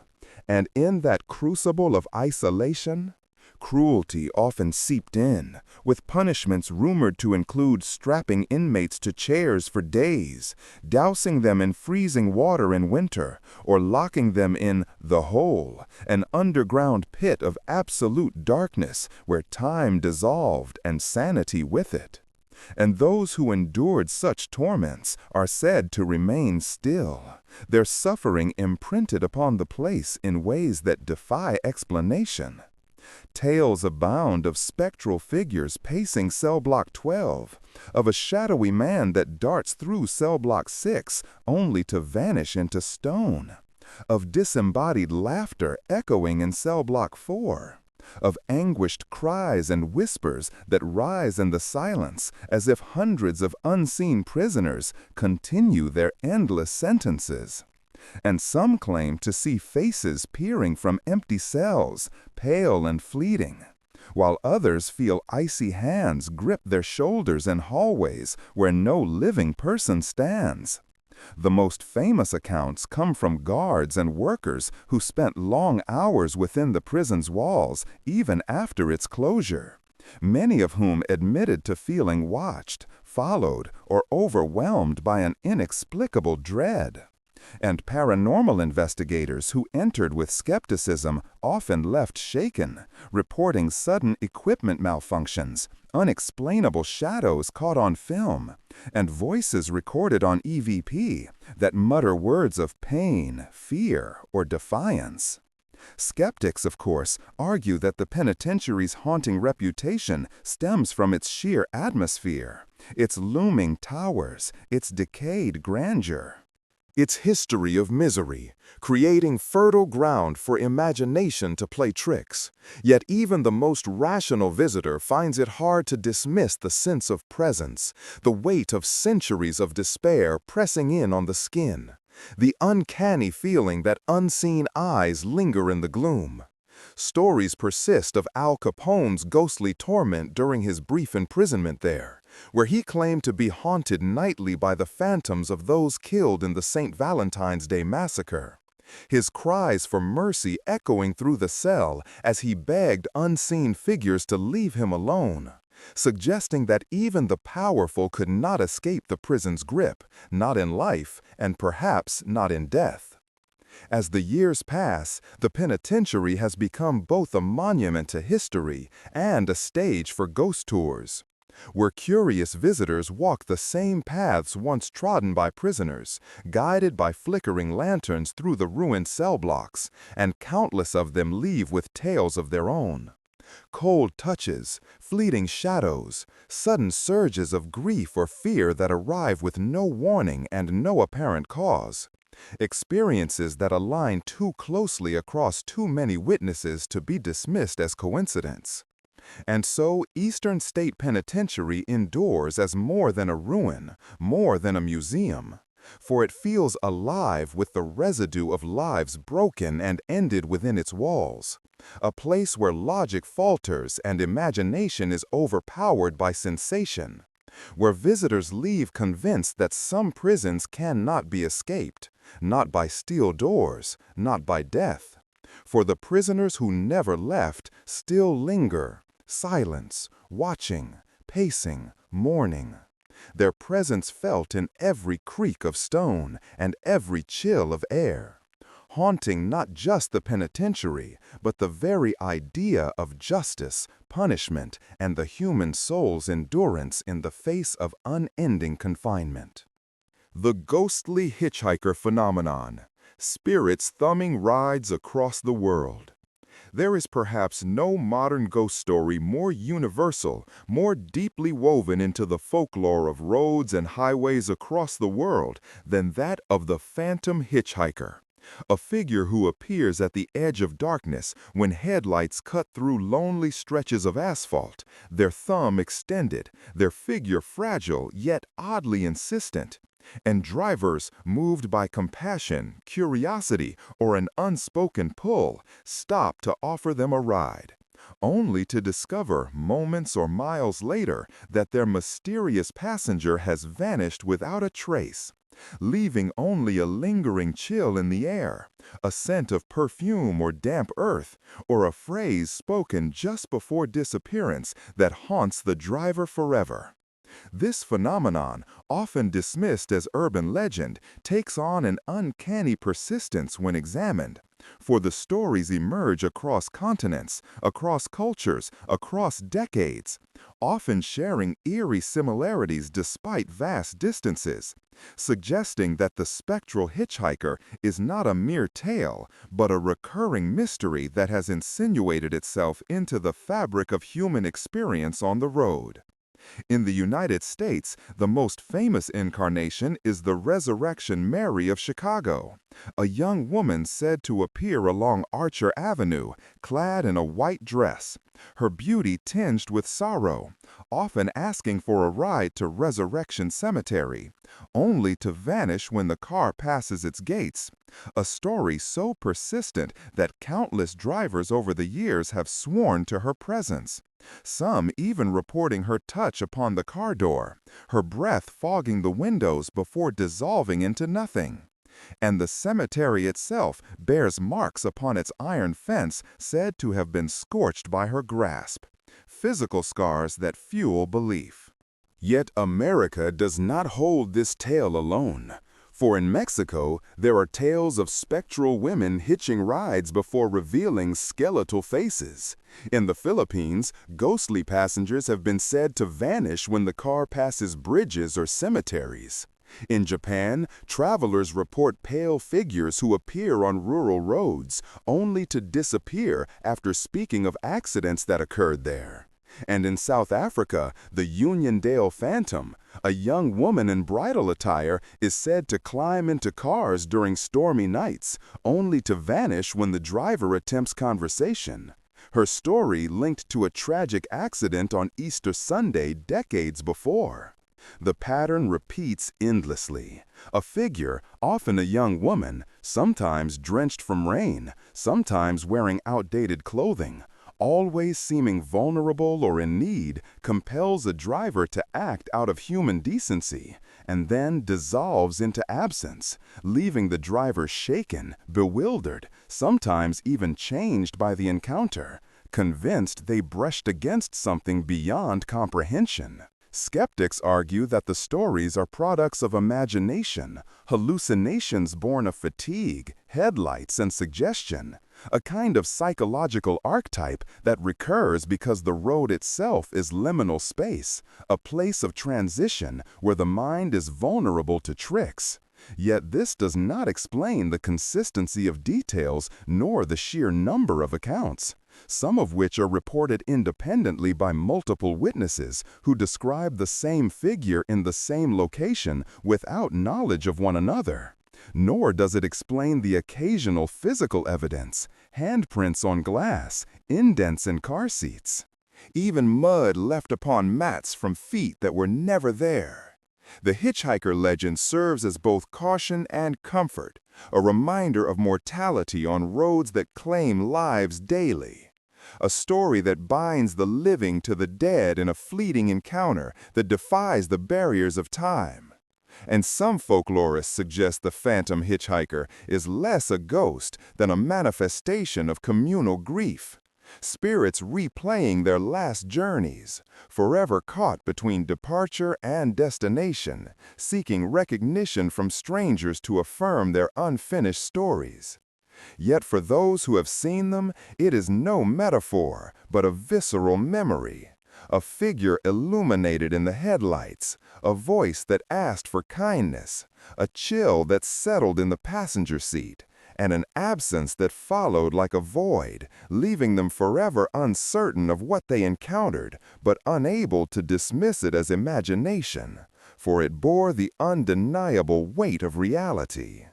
And in that crucible of isolation, cruelty often seeped in, with punishments rumored to include strapping inmates to chairs for days, dousing them in freezing water in winter, or locking them in the hole, an underground pit of absolute darkness where time dissolved and sanity with it. And those who endured such torments are said to remain still, their suffering imprinted upon the place in ways that defy explanation. Tales abound of spectral figures pacing cell block 12, of a shadowy man that darts through cell block 6 only to vanish into stone, of disembodied laughter echoing in cell block 4, of anguished cries and whispers that rise in the silence as if hundreds of unseen prisoners continue their endless sentences. And some claim to see faces peering from empty cells, pale and fleeting, while others feel icy hands grip their shoulders in hallways where no living person stands. The most famous accounts come from guards and workers who spent long hours within the prison's walls even after its closure, many of whom admitted to feeling watched, followed, or overwhelmed by an inexplicable dread. And paranormal investigators who entered with skepticism often left shaken, reporting sudden equipment malfunctions, unexplainable shadows caught on film, and voices recorded on EVP that mutter words of pain, fear, or defiance. Skeptics, of course, argue that the penitentiary's haunting reputation stems from its sheer atmosphere, its looming towers, its decayed grandeur. Its history of misery, creating fertile ground for imagination to play tricks. Yet even the most rational visitor finds it hard to dismiss the sense of presence, the weight of centuries of despair pressing in on the skin, the uncanny feeling that unseen eyes linger in the gloom. Stories persist of Al Capone's ghostly torment during his brief imprisonment there, where he claimed to be haunted nightly by the phantoms of those killed in the St. Valentine's Day massacre, his cries for mercy echoing through the cell as he begged unseen figures to leave him alone, suggesting that even the powerful could not escape the prison's grip, not in life, and perhaps not in death. As the years pass, the penitentiary has become both a monument to history and a stage for ghost tours, where curious visitors walk the same paths once trodden by prisoners, guided by flickering lanterns through the ruined cell blocks, and countless of them leave with tales of their own. Cold touches, fleeting shadows, sudden surges of grief or fear that arrive with no warning and no apparent cause. Experiences that align too closely across too many witnesses to be dismissed as coincidence. And so Eastern State Penitentiary endures as more than a ruin, more than a museum, for it feels alive with the residue of lives broken and ended within its walls, a place where logic falters and imagination is overpowered by sensation, where visitors leave convinced that some prisons cannot be escaped, not by steel doors, not by death. For the prisoners who never left still linger, silence, watching, pacing, mourning. Their presence felt in every creak of stone and every chill of air, haunting not just the penitentiary, but the very idea of justice, punishment, and the human soul's endurance in the face of unending confinement. The ghostly hitchhiker phenomenon, spirits thumbing rides across the world. There is perhaps no modern ghost story more universal, more deeply woven into the folklore of roads and highways across the world than that of the phantom hitchhiker, a figure who appears at the edge of darkness when headlights cut through lonely stretches of asphalt, their thumb extended, their figure fragile yet oddly insistent, and drivers, moved by compassion, curiosity, or an unspoken pull, stop to offer them a ride, only to discover moments or miles later that their mysterious passenger has vanished without a trace, leaving only a lingering chill in the air, a scent of perfume or damp earth, or a phrase spoken just before disappearance that haunts the driver forever. This phenomenon, often dismissed as urban legend, takes on an uncanny persistence when examined, for the stories emerge across continents, across cultures, across decades, often sharing eerie similarities despite vast distances, suggesting that the spectral hitchhiker is not a mere tale, but a recurring mystery that has insinuated itself into the fabric of human experience on the road. In the United States, the most famous incarnation is the Resurrection Mary of Chicago, a young woman said to appear along Archer Avenue, clad in a white dress, her beauty tinged with sorrow, often asking for a ride to Resurrection Cemetery, only to vanish when the car passes its gates, a story so persistent that countless drivers over the years have sworn to her presence. Some even reporting her touch upon the car door, her breath fogging the windows before dissolving into nothing. And the cemetery itself bears marks upon its iron fence said to have been scorched by her grasp, physical scars that fuel belief. Yet America does not hold this tale alone. For in Mexico, there are tales of spectral women hitching rides before revealing skeletal faces. In the Philippines, ghostly passengers have been said to vanish when the car passes bridges or cemeteries. In Japan, travelers report pale figures who appear on rural roads, only to disappear after speaking of accidents that occurred there. And in South Africa, the Uniondale Phantom, a young woman in bridal attire, is said to climb into cars during stormy nights, only to vanish when the driver attempts conversation. Her story linked to a tragic accident on Easter Sunday decades before. The pattern repeats endlessly. A figure, often a young woman, sometimes drenched from rain, sometimes wearing outdated clothing, always seeming vulnerable or in need, compels a driver to act out of human decency, and then dissolves into absence, leaving the driver shaken, bewildered, sometimes even changed by the encounter, convinced they brushed against something beyond comprehension. Skeptics argue that the stories are products of imagination, hallucinations born of fatigue, headlights, and suggestion, a kind of psychological archetype that recurs because the road itself is liminal space, a place of transition where the mind is vulnerable to tricks. Yet this does not explain the consistency of details nor the sheer number of accounts, some of which are reported independently by multiple witnesses who describe the same figure in the same location without knowledge of one another. Nor does it explain the occasional physical evidence, handprints on glass, indents in car seats, even mud left upon mats from feet that were never there. The hitchhiker legend serves as both caution and comfort, a reminder of mortality on roads that claim lives daily. A story that binds the living to the dead in a fleeting encounter that defies the barriers of time. And some folklorists suggest the phantom hitchhiker is less a ghost than a manifestation of communal grief. Spirits replaying their last journeys, forever caught between departure and destination, seeking recognition from strangers to affirm their unfinished stories. Yet for those who have seen them, it is no metaphor, but a visceral memory. A figure illuminated in the headlights, a voice that asked for kindness, a chill that settled in the passenger seat, and an absence that followed like a void, leaving them forever uncertain of what they encountered, but unable to dismiss it as imagination, for it bore the undeniable weight of reality.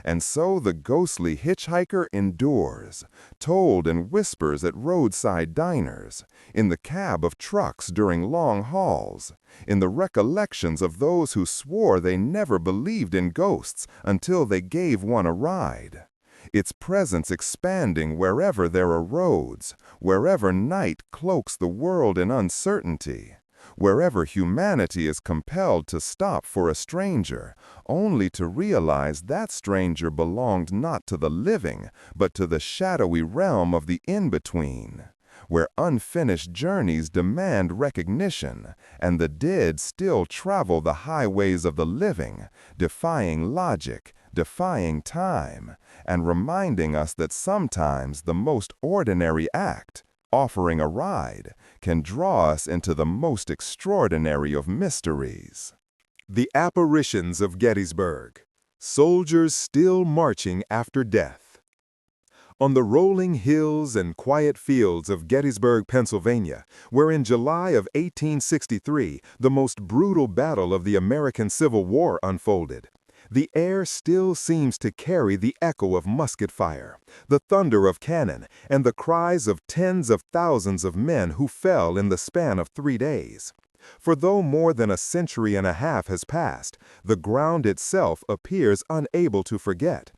And so the ghostly hitchhiker endures, told in whispers at roadside diners, in the cab of trucks during long hauls, in the recollections of those who swore they never believed in ghosts until they gave one a ride. Its presence expanding wherever there are roads, wherever night cloaks the world in uncertainty, wherever humanity is compelled to stop for a stranger, only to realize that stranger belonged not to the living, but to the shadowy realm of the in-between, where unfinished journeys demand recognition, and the dead still travel the highways of the living, defying logic, defying time, and reminding us that sometimes the most ordinary act, offering a ride, can draw us into the most extraordinary of mysteries. The Apparitions of Gettysburg. Soldiers still marching after death. On the rolling hills and quiet fields of Gettysburg, Pennsylvania, where in July of 1863 the most brutal battle of the American Civil War unfolded, the air still seems to carry the echo of musket fire, the thunder of cannon, and the cries of tens of thousands of men who fell in the span of 3 days. For though more than a century and a half has passed, the ground itself appears unable to forget.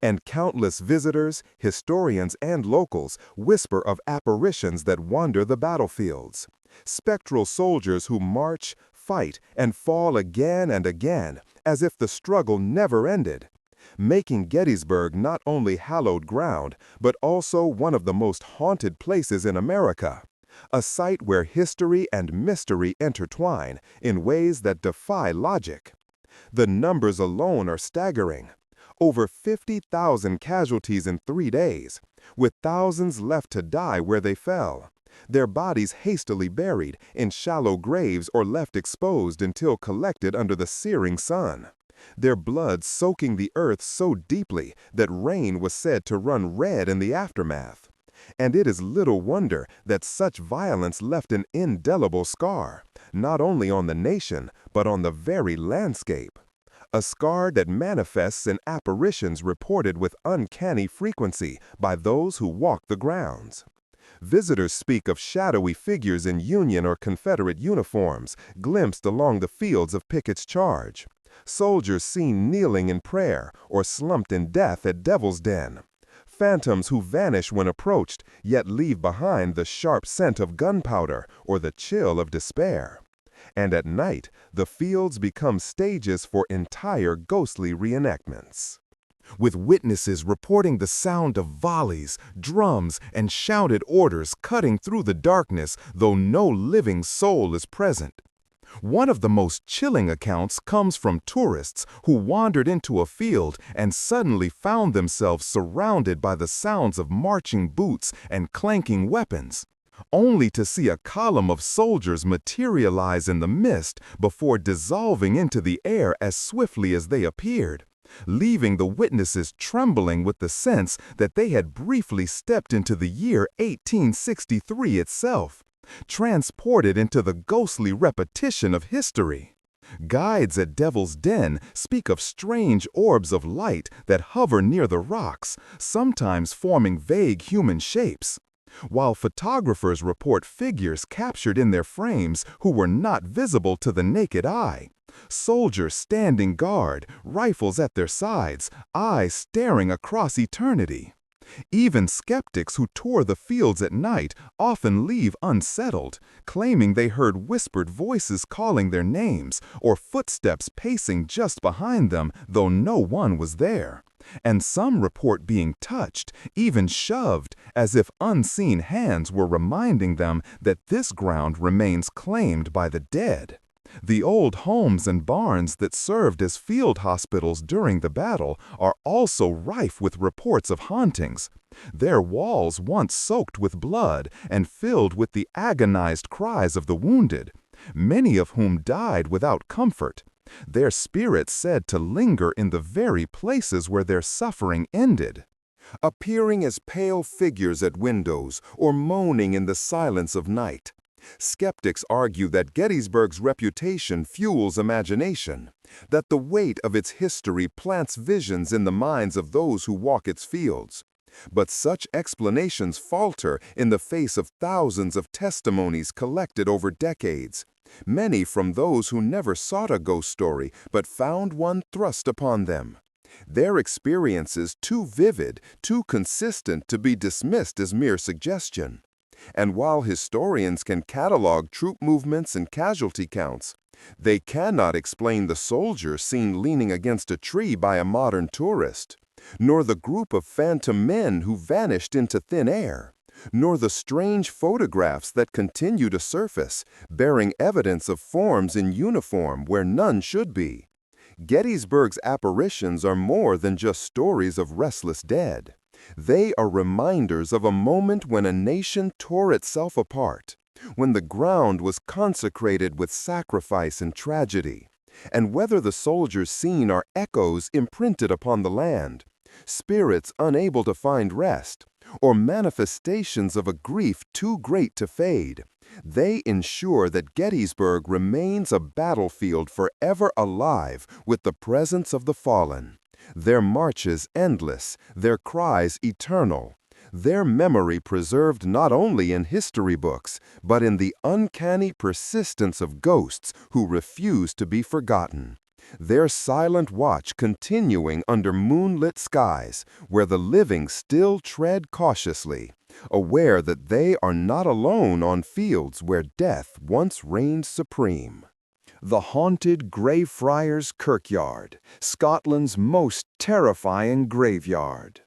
And countless visitors, historians, and locals whisper of apparitions that wander the battlefields. Spectral soldiers who march, fight, and fall again and again, as if the struggle never ended, making Gettysburg not only hallowed ground, but also one of the most haunted places in America. A site where history and mystery intertwine in ways that defy logic. The numbers alone are staggering. Over 50,000 casualties in 3 days, with thousands left to die where they fell, their bodies hastily buried in shallow graves or left exposed until collected under the searing sun, their blood soaking the earth so deeply that rain was said to run red in the aftermath. And it is little wonder that such violence left an indelible scar, not only on the nation, but on the very landscape. A scar that manifests in apparitions reported with uncanny frequency by those who walk the grounds. Visitors speak of shadowy figures in Union or Confederate uniforms glimpsed along the fields of Pickett's charge. Soldiers seen kneeling in prayer or slumped in death at Devil's Den. Phantoms who vanish when approached, yet leave behind the sharp scent of gunpowder or the chill of despair. And at night, the fields become stages for entire ghostly reenactments, with witnesses reporting the sound of volleys, drums, and shouted orders cutting through the darkness, though no living soul is present. One of the most chilling accounts comes from tourists who wandered into a field and suddenly found themselves surrounded by the sounds of marching boots and clanking weapons, only to see a column of soldiers materialize in the mist before dissolving into the air as swiftly as they appeared, leaving the witnesses trembling with the sense that they had briefly stepped into the year 1863 itself, transported into the ghostly repetition of history. Guides at Devil's Den speak of strange orbs of light that hover near the rocks, sometimes forming vague human shapes, while photographers report figures captured in their frames who were not visible to the naked eye. Soldiers standing guard, rifles at their sides, eyes staring across eternity. Even skeptics who tour the fields at night often leave unsettled, claiming they heard whispered voices calling their names or footsteps pacing just behind them, though no one was there. And some report being touched, even shoved, as if unseen hands were reminding them that this ground remains claimed by the dead. The old homes and barns that served as field hospitals during the battle are also rife with reports of hauntings, their walls once soaked with blood and filled with the agonized cries of the wounded, many of whom died without comfort, their spirits said to linger in the very places where their suffering ended, appearing as pale figures at windows or moaning in the silence of night. Skeptics argue that Gettysburg's reputation fuels imagination, that the weight of its history plants visions in the minds of those who walk its fields. But such explanations falter in the face of thousands of testimonies collected over decades, many from those who never sought a ghost story but found one thrust upon them. Their experiences too vivid, too consistent to be dismissed as mere suggestion. And while historians can catalog troop movements and casualty counts, they cannot explain the soldier seen leaning against a tree by a modern tourist, nor the group of phantom men who vanished into thin air, nor the strange photographs that continue to surface, bearing evidence of forms in uniform where none should be. Gettysburg's apparitions are more than just stories of restless dead. They are reminders of a moment when a nation tore itself apart, when the ground was consecrated with sacrifice and tragedy, and whether the soldiers seen are echoes imprinted upon the land, spirits unable to find rest, or manifestations of a grief too great to fade. They ensure that Gettysburg remains a battlefield forever alive with the presence of the fallen. Their marches endless, their cries eternal, their memory preserved not only in history books, but in the uncanny persistence of ghosts who refuse to be forgotten. Their silent watch continuing under moonlit skies, where the living still tread cautiously, aware that they are not alone on fields where death once reigned supreme. The haunted Greyfriars Kirkyard, Scotland's most terrifying graveyard.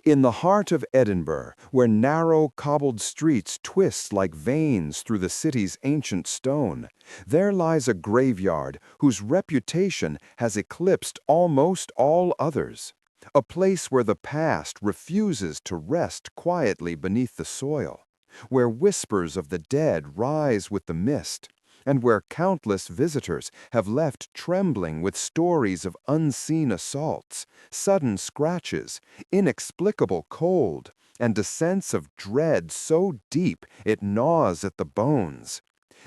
In the heart of Edinburgh, where narrow cobbled streets twist like veins through the city's ancient stone, there lies a graveyard whose reputation has eclipsed almost all others. A place where the past refuses to rest quietly beneath the soil, where whispers of the dead rise with the mist, and where countless visitors have left trembling with stories of unseen assaults, sudden scratches, inexplicable cold, and a sense of dread so deep it gnaws at the bones.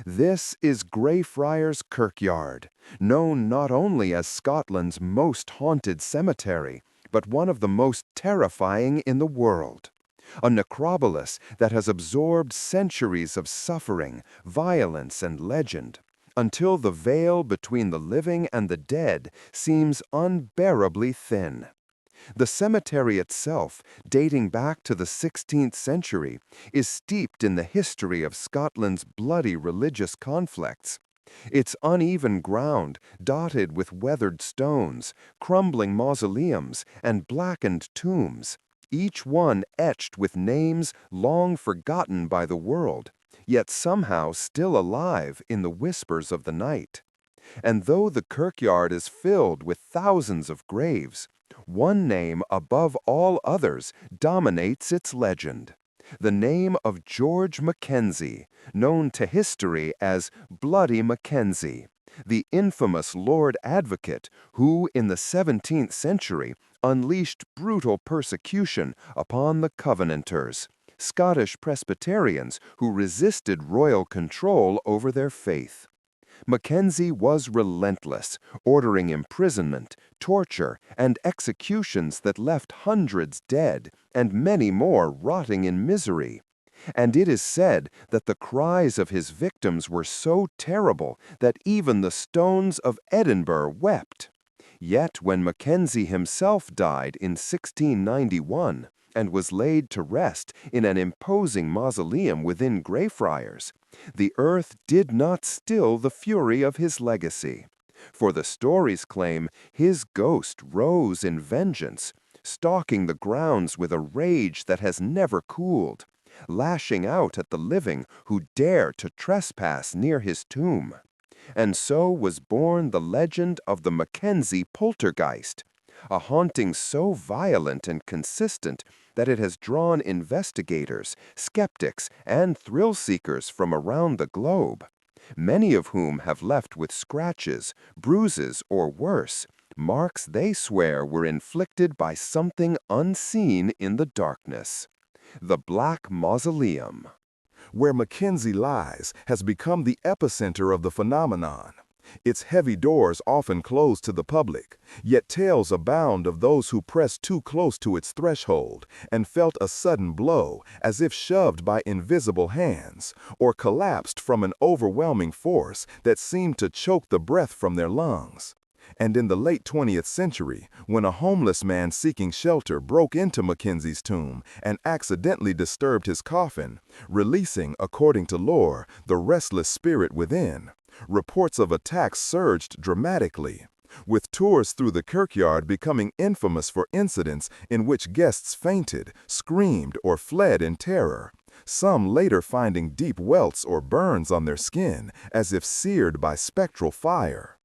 This is Greyfriars Kirkyard, known not only as Scotland's most haunted cemetery, but one of the most terrifying in the world. A necropolis that has absorbed centuries of suffering, violence, and legend, until the veil between the living and the dead seems unbearably thin. The cemetery itself, dating back to the 16th century, is steeped in the history of Scotland's bloody religious conflicts. Its uneven ground, dotted with weathered stones, crumbling mausoleums, and blackened tombs, each one etched with names long forgotten by the world, yet somehow still alive in the whispers of the night. And though the kirkyard is filled with thousands of graves, one name above all others dominates its legend. The name of George Mackenzie, known to history as Bloody Mackenzie, the infamous Lord Advocate who, in the 17th century, unleashed brutal persecution upon the Covenanters, Scottish Presbyterians who resisted royal control over their faith. Mackenzie was relentless, ordering imprisonment, torture, and executions that left hundreds dead and many more rotting in misery. And it is said that the cries of his victims were so terrible that even the stones of Edinburgh wept. Yet when Mackenzie himself died in 1691 and was laid to rest in an imposing mausoleum within Greyfriars, the earth did not still the fury of his legacy. For the stories claim his ghost rose in vengeance, stalking the grounds with a rage that has never cooled, lashing out at the living who dare to trespass near his tomb. And so was born the legend of the Mackenzie Poltergeist, a haunting so violent and consistent that it has drawn investigators, skeptics, and thrill-seekers from around the globe, many of whom have left with scratches, bruises, or worse, marks they swear were inflicted by something unseen in the darkness. The Black Mausoleum, where Mackenzie lies, has become the epicenter of the phenomenon. Its heavy doors often close to the public, yet tales abound of those who pressed too close to its threshold and felt a sudden blow as if shoved by invisible hands, or collapsed from an overwhelming force that seemed to choke the breath from their lungs. And in the late 20th century, when a homeless man seeking shelter broke into Mackenzie's tomb and accidentally disturbed his coffin, releasing, according to lore, the restless spirit within, reports of attacks surged dramatically, with tours through the kirkyard becoming infamous for incidents in which guests fainted, screamed, or fled in terror, some later finding deep welts or burns on their skin as if seared by spectral fire.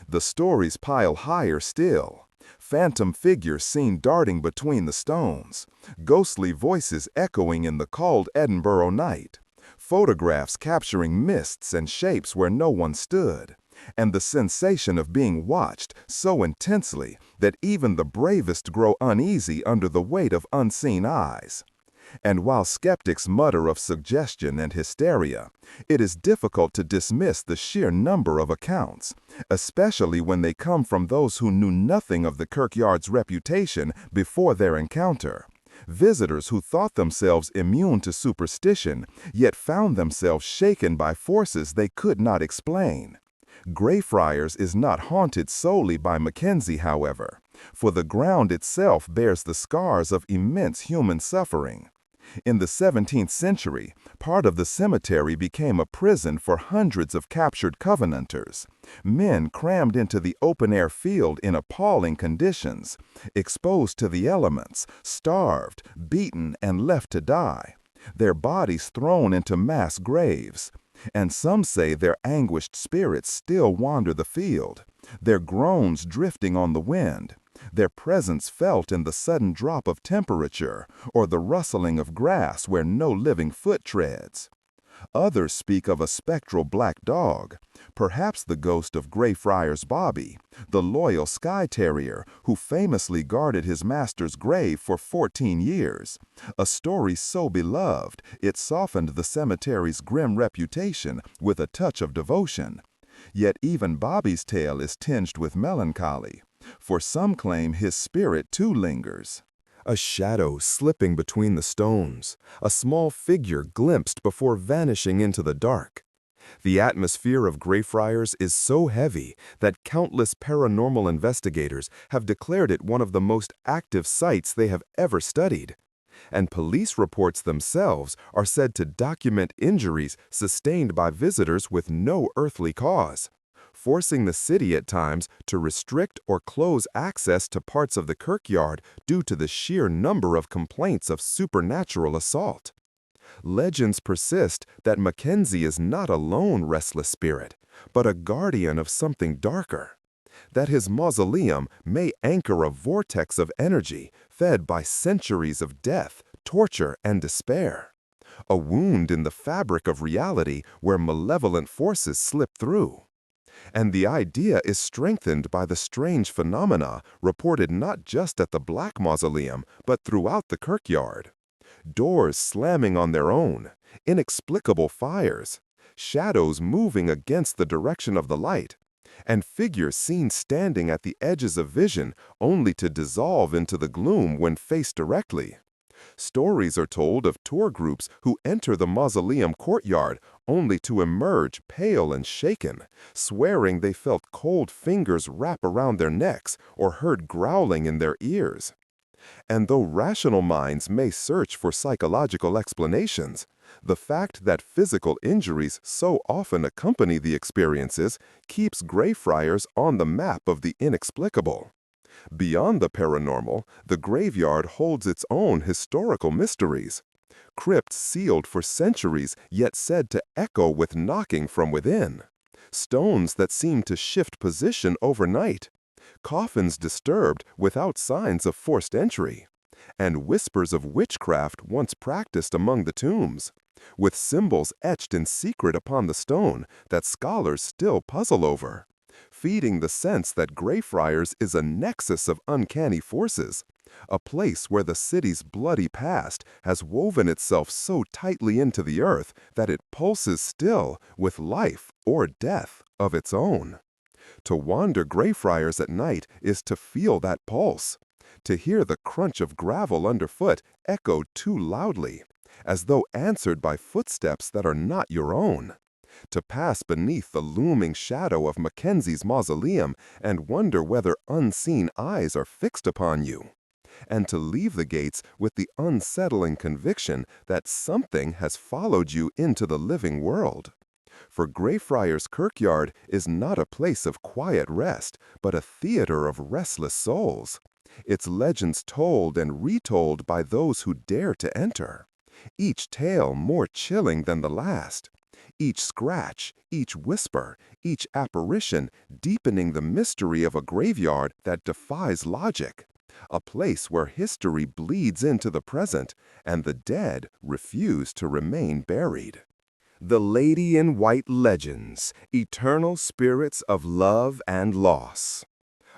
The stories pile higher still. Phantom figures seen darting between the stones, ghostly voices echoing in the cold Edinburgh night, photographs capturing mists and shapes where no one stood, and the sensation of being watched so intensely that even the bravest grow uneasy under the weight of unseen eyes. And while skeptics mutter of suggestion and hysteria, it is difficult to dismiss the sheer number of accounts, especially when they come from those who knew nothing of the Kirkyard's reputation before their encounter. Visitors who thought themselves immune to superstition, yet found themselves shaken by forces they could not explain. Greyfriars is not haunted solely by Mackenzie, however, for the ground itself bears the scars of immense human suffering. In the 17th century, part of the cemetery became a prison for hundreds of captured Covenanters, men crammed into the open-air field in appalling conditions, exposed to the elements, starved, beaten, and left to die, their bodies thrown into mass graves. And some say their anguished spirits still wander the field, their groans drifting on the wind, their presence felt in the sudden drop of temperature or the rustling of grass where no living foot treads. Others speak of a spectral black dog, perhaps the ghost of Greyfriars Bobby, the loyal Skye Terrier who famously guarded his master's grave for 14 years, a story so beloved it softened the cemetery's grim reputation with a touch of devotion. Yet even Bobby's tale is tinged with melancholy, for some claim his spirit too lingers. A shadow slipping between the stones, a small figure glimpsed before vanishing into the dark. The atmosphere of Greyfriars is so heavy that countless paranormal investigators have declared it one of the most active sites they have ever studied. And police reports themselves are said to document injuries sustained by visitors with no earthly cause, forcing the city at times to restrict or close access to parts of the Kirkyard due to the sheer number of complaints of supernatural assault. Legends persist that Mackenzie is not a lone restless spirit, but a guardian of something darker, that his mausoleum may anchor a vortex of energy fed by centuries of death, torture, and despair, a wound in the fabric of reality where malevolent forces slip through. And the idea is strengthened by the strange phenomena reported not just at the Black Mausoleum, but throughout the Kirkyard. Doors slamming on their own, inexplicable fires, shadows moving against the direction of the light, and figures seen standing at the edges of vision only to dissolve into the gloom when faced directly. Stories are told of tour groups who enter the mausoleum courtyard only to emerge pale and shaken, swearing they felt cold fingers wrap around their necks or heard growling in their ears. And though rational minds may search for psychological explanations, the fact that physical injuries so often accompany the experiences keeps Greyfriars on the map of the inexplicable. Beyond the paranormal, the graveyard holds its own historical mysteries. Crypts sealed for centuries yet said to echo with knocking from within. Stones that seem to shift position overnight. Coffins disturbed without signs of forced entry. And whispers of witchcraft once practiced among the tombs, with symbols etched in secret upon the stone that scholars still puzzle over, feeding the sense that Greyfriars is a nexus of uncanny forces, a place where the city's bloody past has woven itself so tightly into the earth that it pulses still with life or death of its own. To wander Greyfriars at night is to feel that pulse, to hear the crunch of gravel underfoot echoed too loudly, as though answered by footsteps that are not your own, to pass beneath the looming shadow of Mackenzie's mausoleum and wonder whether unseen eyes are fixed upon you, and to leave the gates with the unsettling conviction that something has followed you into the living world. For Greyfriars Kirkyard is not a place of quiet rest, but a theater of restless souls, its legends told and retold by those who dare to enter, each tale more chilling than the last, each scratch, each whisper, each apparition deepening the mystery of a graveyard that defies logic, a place where history bleeds into the present and the dead refuse to remain buried. The Lady in White legends, eternal spirits of love and loss.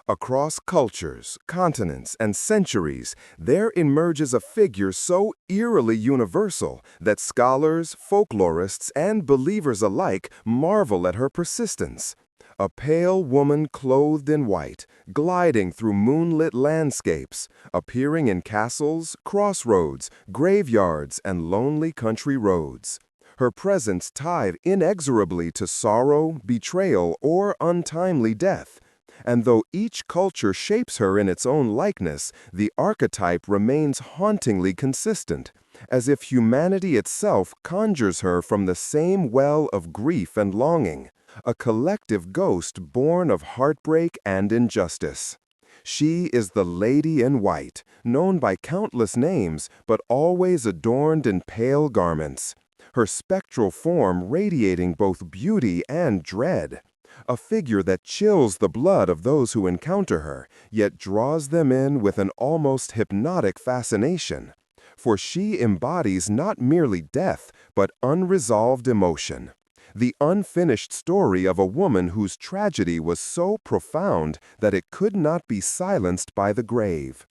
Across cultures, continents, and centuries, there emerges a figure so eerily universal that scholars, folklorists, and believers alike marvel at her persistence. A pale woman clothed in white, gliding through moonlit landscapes, appearing in castles, crossroads, graveyards, and lonely country roads. Her presence tied inexorably to sorrow, betrayal, or untimely death. And though each culture shapes her in its own likeness, the archetype remains hauntingly consistent, as if humanity itself conjures her from the same well of grief and longing, a collective ghost born of heartbreak and injustice. She is the Lady in White, known by countless names, but always adorned in pale garments, her spectral form radiating both beauty and dread. A figure that chills the blood of those who encounter her, yet draws them in with an almost hypnotic fascination. For she embodies not merely death, but unresolved emotion. The unfinished story of a woman whose tragedy was so profound that it could not be silenced by the grave.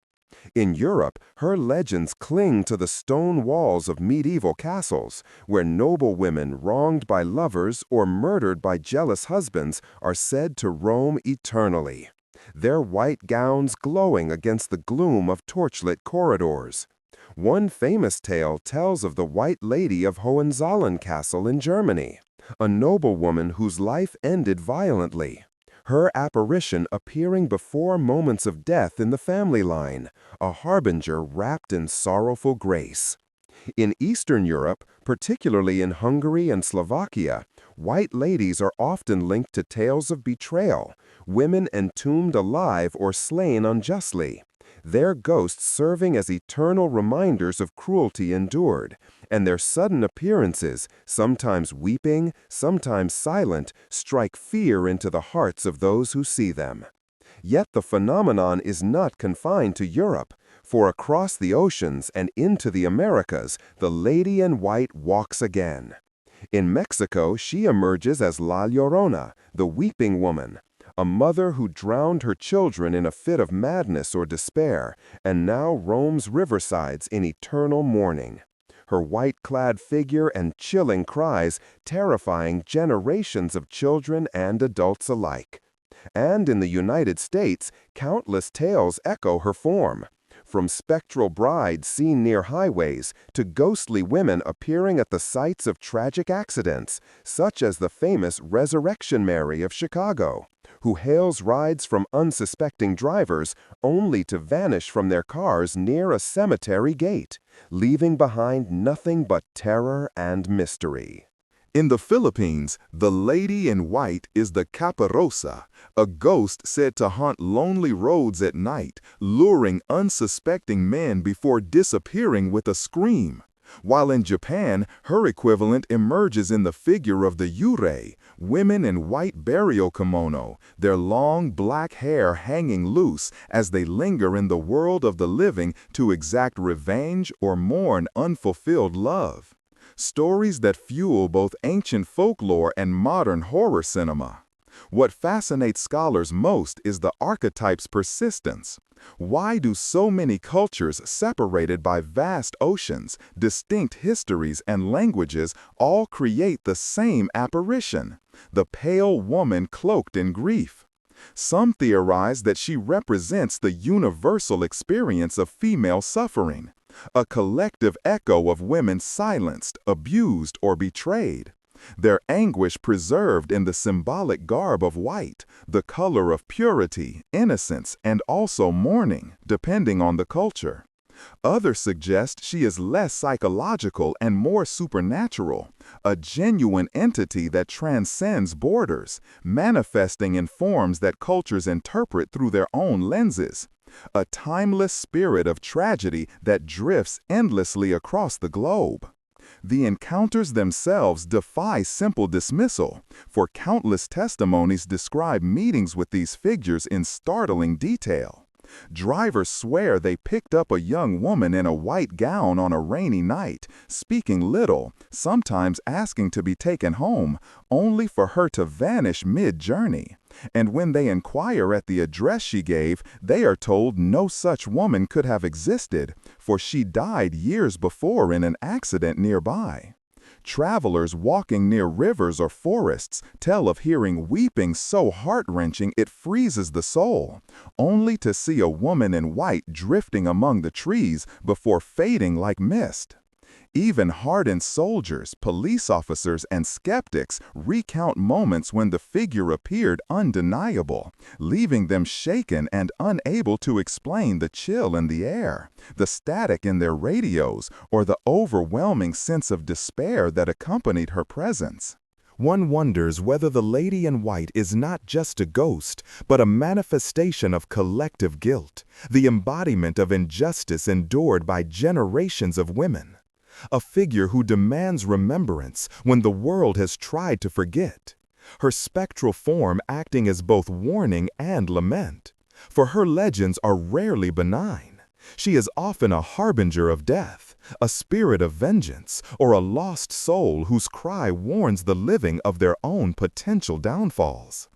In Europe, her legends cling to the stone walls of medieval castles, where noble women wronged by lovers or murdered by jealous husbands are said to roam eternally, their white gowns glowing against the gloom of torchlit corridors. One famous tale tells of the White Lady of Hohenzollern Castle in Germany, a noblewoman whose life ended violently. Her apparition appearing before moments of death in the family line, a harbinger wrapped in sorrowful grace. In Eastern Europe, particularly in Hungary and Slovakia, white ladies are often linked to tales of betrayal, women entombed alive or slain unjustly, their ghosts serving as eternal reminders of cruelty endured, and their sudden appearances, sometimes weeping, sometimes silent, strike fear into the hearts of those who see them. Yet the phenomenon is not confined to Europe, for across the oceans and into the Americas, the Lady in White walks again. In Mexico, she emerges as La Llorona, the weeping woman, a mother who drowned her children in a fit of madness or despair, and now roams riversides in eternal mourning. Her white-clad figure and chilling cries terrifying generations of children and adults alike. And in the United States, countless tales echo her form. From spectral brides seen near highways to ghostly women appearing at the sites of tragic accidents, such as the famous Resurrection Mary of Chicago, who hails rides from unsuspecting drivers only to vanish from their cars near a cemetery gate, leaving behind nothing but terror and mystery. In the Philippines, the Lady in White is the Caparosa, a ghost said to haunt lonely roads at night, luring unsuspecting men before disappearing with a scream. While in Japan, her equivalent emerges in the figure of the Yurei, women in white burial kimono, their long black hair hanging loose as they linger in the world of the living to exact revenge or mourn unfulfilled love. Stories that fuel both ancient folklore and modern horror cinema. What fascinates scholars most is the archetype's persistence. Why do so many cultures separated by vast oceans, distinct histories, and languages all create the same apparition, the pale woman cloaked in grief? Some theorize that she represents the universal experience of female suffering, a collective echo of women silenced, abused, or betrayed. Their anguish preserved in the symbolic garb of white, the color of purity, innocence, and also mourning, depending on the culture. Others suggest she is less psychological and more supernatural, a genuine entity that transcends borders, manifesting in forms that cultures interpret through their own lenses. A timeless spirit of tragedy that drifts endlessly across the globe. The encounters themselves defy simple dismissal, for countless testimonies describe meetings with these figures in startling detail. Drivers swear they picked up a young woman in a white gown on a rainy night, speaking little, sometimes asking to be taken home, only for her to vanish mid-journey. And when they inquire at the address she gave, they are told no such woman could have existed, for she died years before in an accident nearby. Travelers walking near rivers or forests tell of hearing weeping so heart-wrenching it freezes the soul, only to see a woman in white drifting among the trees before fading like mist. Even hardened soldiers, police officers, and skeptics recount moments when the figure appeared undeniable, leaving them shaken and unable to explain the chill in the air, the static in their radios, or the overwhelming sense of despair that accompanied her presence. One wonders whether the lady in white is not just a ghost, but a manifestation of collective guilt, the embodiment of injustice endured by generations of women. A figure who demands remembrance when the world has tried to forget. Her spectral form acting as both warning and lament. For her legends are rarely benign. She is often a harbinger of death, a spirit of vengeance, or a lost soul whose cry warns the living of their own potential downfalls.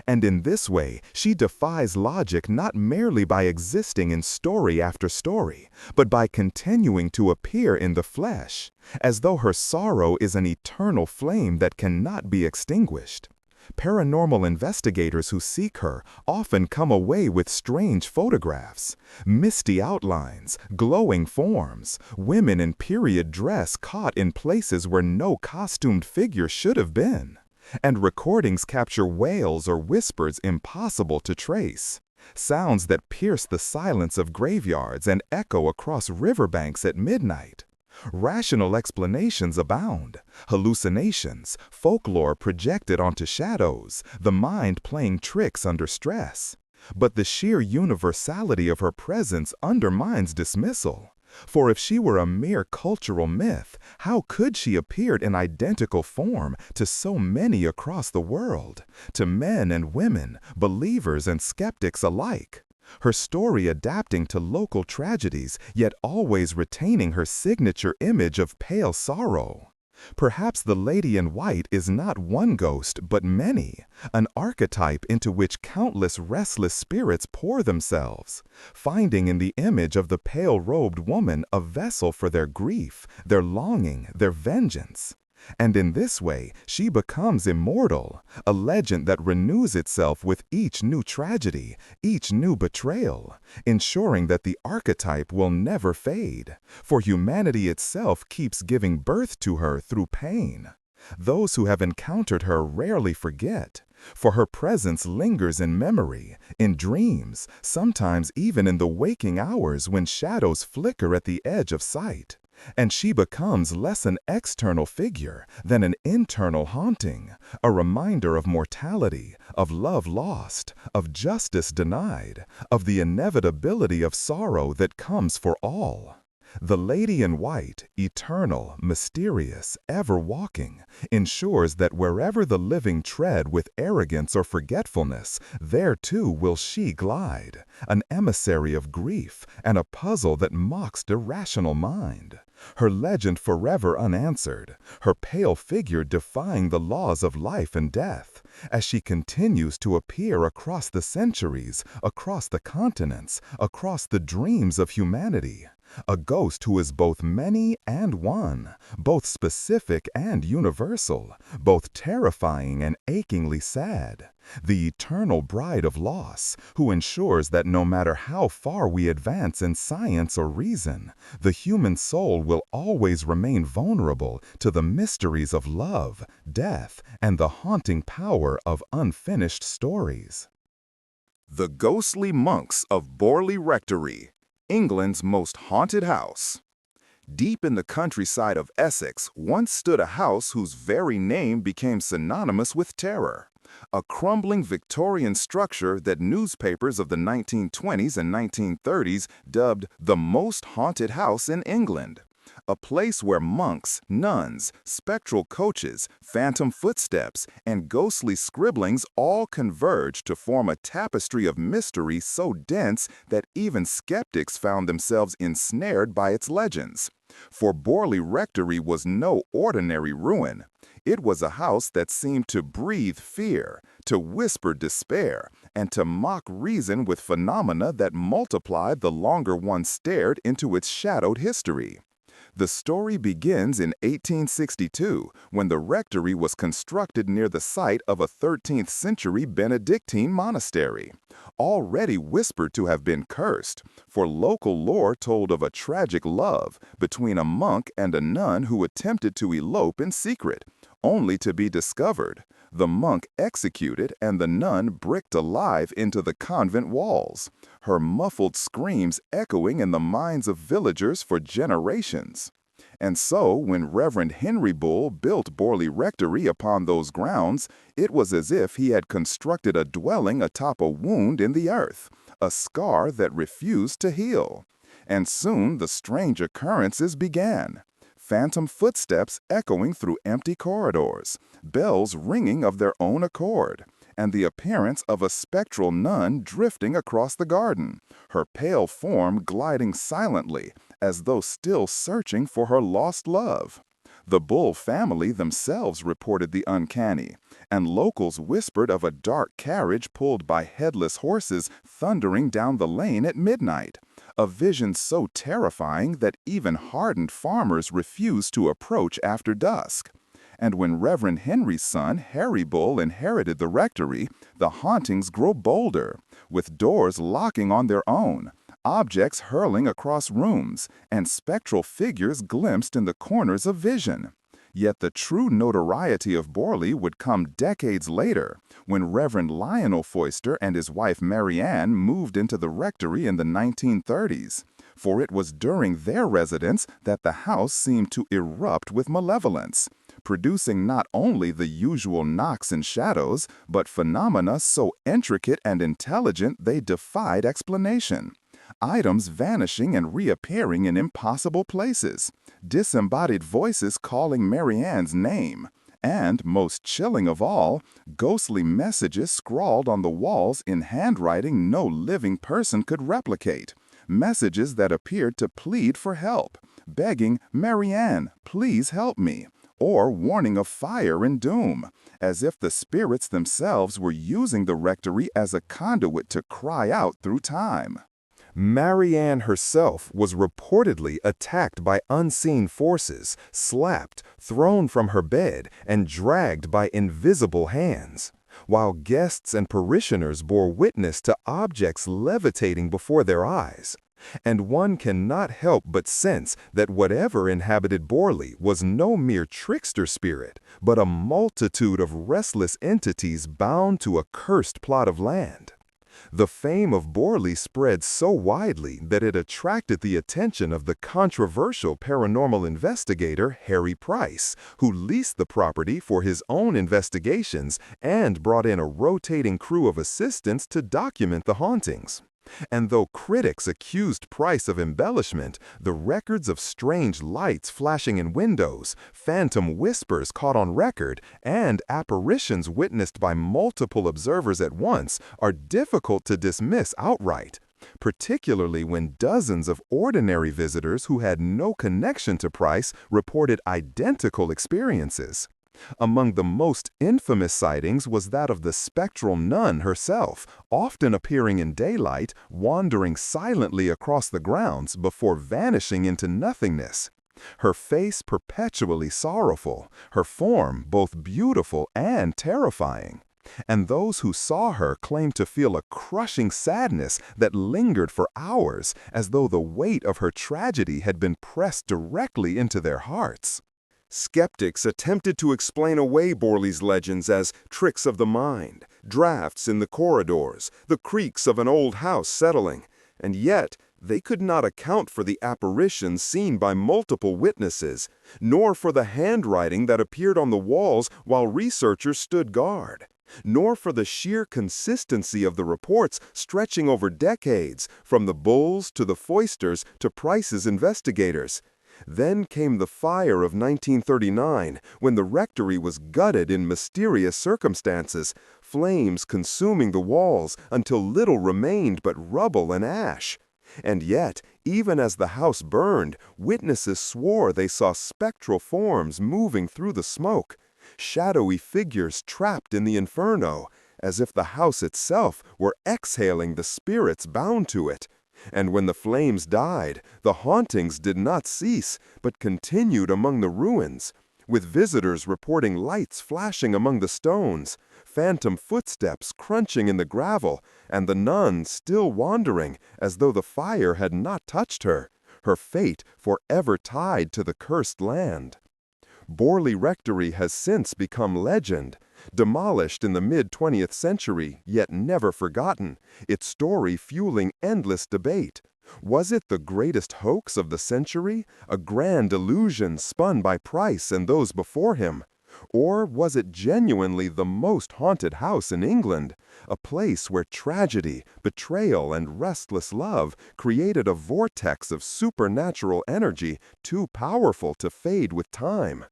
And in this way, she defies logic not merely by existing in story after story, but by continuing to appear in the flesh, as though her sorrow is an eternal flame that cannot be extinguished. Paranormal investigators who seek her often come away with strange photographs, misty outlines, glowing forms, women in period dress caught in places where no costumed figure should have been. And recordings capture wails or whispers impossible to trace, sounds that pierce the silence of graveyards and echo across riverbanks at midnight. Rational explanations abound, hallucinations, folklore projected onto shadows, the mind playing tricks under stress. But the sheer universality of her presence undermines dismissal. For if she were a mere cultural myth, how could she appear in identical form to so many across the world, to men and women, believers and skeptics alike? Her story adapting to local tragedies, yet always retaining her signature image of pale sorrow. Perhaps the lady in white is not one ghost, but many, an archetype into which countless restless spirits pour themselves, finding in the image of the pale-robed woman a vessel for their grief, their longing, their vengeance. And in this way, she becomes immortal, a legend that renews itself with each new tragedy, each new betrayal, ensuring that the archetype will never fade, for humanity itself keeps giving birth to her through pain. Those who have encountered her rarely forget, for her presence lingers in memory, in dreams, sometimes even in the waking hours when shadows flicker at the edge of sight. And she becomes less an external figure than an internal haunting, a reminder of mortality, of love lost, of justice denied, of the inevitability of sorrow that comes for all. The lady in white, eternal, mysterious, ever walking, ensures that wherever the living tread with arrogance or forgetfulness, there too will she glide, an emissary of grief and a puzzle that mocks the rational mind. Her legend forever unanswered, her pale figure defying the laws of life and death, as she continues to appear across the centuries, across the continents, across the dreams of humanity. A ghost who is both many and one, both specific and universal, both terrifying and achingly sad. The eternal bride of loss, who ensures that no matter how far we advance in science or reason, the human soul will always remain vulnerable to the mysteries of love, death, and the haunting power of unfinished stories. The Ghostly Monks of Borley Rectory, England's most haunted house. Deep in the countryside of Essex once stood a house whose very name became synonymous with terror. A crumbling Victorian structure that newspapers of the 1920s and 1930s dubbed the most haunted house in England. a place where monks, nuns, spectral coaches, phantom footsteps, and ghostly scribblings all converge to form a tapestry of mystery so dense that even skeptics found themselves ensnared by its legends. For Borley Rectory was no ordinary ruin. It was a house that seemed to breathe fear, to whisper despair, and to mock reason with phenomena that multiplied the longer one stared into its shadowed history. The story begins in 1862, when the rectory was constructed near the site of a 13th-century Benedictine monastery, already whispered to have been cursed, for local lore told of a tragic love between a monk and a nun who attempted to elope in secret, only to be discovered, the monk executed and the nun bricked alive into the convent walls, her muffled screams echoing in the minds of villagers for generations. And so, when Reverend Henry Bull built Borley Rectory upon those grounds, it was as if he had constructed a dwelling atop a wound in the earth, a scar that refused to heal. And soon the strange occurrences began. Phantom footsteps echoing through empty corridors, bells ringing of their own accord, and the appearance of a spectral nun drifting across the garden, her pale form gliding silently, as though still searching for her lost love. The Bull family themselves reported the uncanny, and locals whispered of a dark carriage pulled by headless horses thundering down the lane at midnight, a vision so terrifying that even hardened farmers refused to approach after dusk. And when Reverend Henry's son, Harry Bull, inherited the rectory, the hauntings grow bolder, with doors locking on their own, objects hurling across rooms, and spectral figures glimpsed in the corners of vision. Yet the true notoriety of Borley would come decades later, when Reverend Lionel Foister and his wife Mary Ann moved into the rectory in the 1930s. For it was during their residence that the house seemed to erupt with malevolence, producing not only the usual knocks and shadows, but phenomena so intricate and intelligent they defied explanation. Items vanishing and reappearing in impossible places, disembodied voices calling Mary Ann's name, and, most chilling of all, ghostly messages scrawled on the walls in handwriting no living person could replicate, messages that appeared to plead for help, begging, "Mary Ann, please help me," or warning of fire and doom, as if the spirits themselves were using the rectory as a conduit to cry out through time. Mary Ann herself was reportedly attacked by unseen forces, slapped, thrown from her bed, and dragged by invisible hands, while guests and parishioners bore witness to objects levitating before their eyes. And one cannot help but sense that whatever inhabited Borley was no mere trickster spirit, but a multitude of restless entities bound to a cursed plot of land. The fame of Borley spread so widely that it attracted the attention of the controversial paranormal investigator Harry Price, who leased the property for his own investigations and brought in a rotating crew of assistants to document the hauntings. And though critics accused Price of embellishment, the records of strange lights flashing in windows, phantom whispers caught on record, and apparitions witnessed by multiple observers at once are difficult to dismiss outright, particularly when dozens of ordinary visitors who had no connection to Price reported identical experiences. Among the most infamous sightings was that of the spectral nun herself, often appearing in daylight, wandering silently across the grounds before vanishing into nothingness. Her face perpetually sorrowful, her form both beautiful and terrifying. And those who saw her claimed to feel a crushing sadness that lingered for hours, as though the weight of her tragedy had been pressed directly into their hearts. Skeptics attempted to explain away Borley's legends as tricks of the mind, drafts in the corridors, the creaks of an old house settling, and yet they could not account for the apparitions seen by multiple witnesses, nor for the handwriting that appeared on the walls while researchers stood guard, nor for the sheer consistency of the reports stretching over decades, from the Bulls to the Foisters to Price's investigators. Then came the fire of 1939, when the rectory was gutted in mysterious circumstances, flames consuming the walls until little remained but rubble and ash. And yet, even as the house burned, witnesses swore they saw spectral forms moving through the smoke, shadowy figures trapped in the inferno, as if the house itself were exhaling the spirits bound to it. And when the flames died, the hauntings did not cease, but continued among the ruins, with visitors reporting lights flashing among the stones, phantom footsteps crunching in the gravel, and the nun still wandering as though the fire had not touched her, her fate forever tied to the cursed land. Borley Rectory has since become legend, demolished in the mid-20th century, yet never forgotten, its story fueling endless debate. Was it the greatest hoax of the century, a grand illusion spun by Price and those before him? Or was it genuinely the most haunted house in England, a place where tragedy, betrayal, and restless love created a vortex of supernatural energy too powerful to fade with time?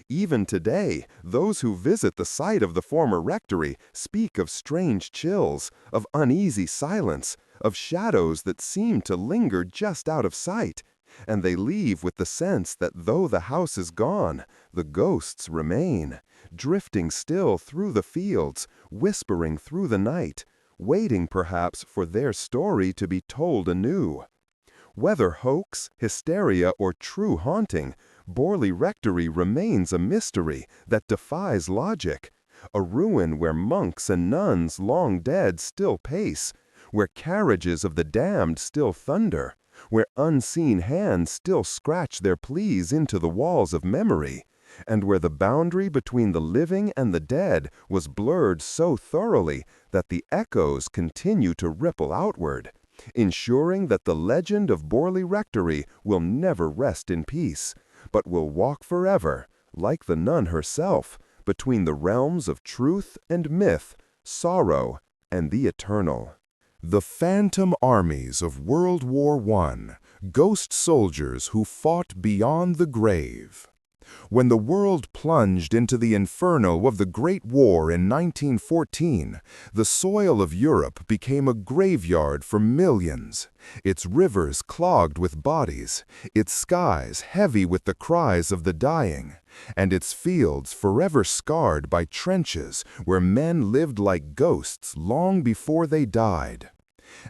Even today, those who visit the site of the former rectory speak of strange chills, of uneasy silence, of shadows that seem to linger just out of sight, and they leave with the sense that though the house is gone, the ghosts remain, drifting still through the fields, whispering through the night, waiting perhaps for their story to be told anew. Whether hoax, hysteria, or true haunting, Borley Rectory remains a mystery that defies logic, a ruin where monks and nuns long dead still pace, where carriages of the damned still thunder, where unseen hands still scratch their pleas into the walls of memory, and where the boundary between the living and the dead was blurred so thoroughly that the echoes continue to ripple outward, ensuring that the legend of Borley Rectory will never rest in peace, but will walk forever, like the nun herself, between the realms of truth and myth, sorrow and the eternal. The phantom armies of World War I, ghost soldiers who fought beyond the grave. When the world plunged into the inferno of the Great War in 1914, the soil of Europe became a graveyard for millions, its rivers clogged with bodies, its skies heavy with the cries of the dying, and its fields forever scarred by trenches where men lived like ghosts long before they died.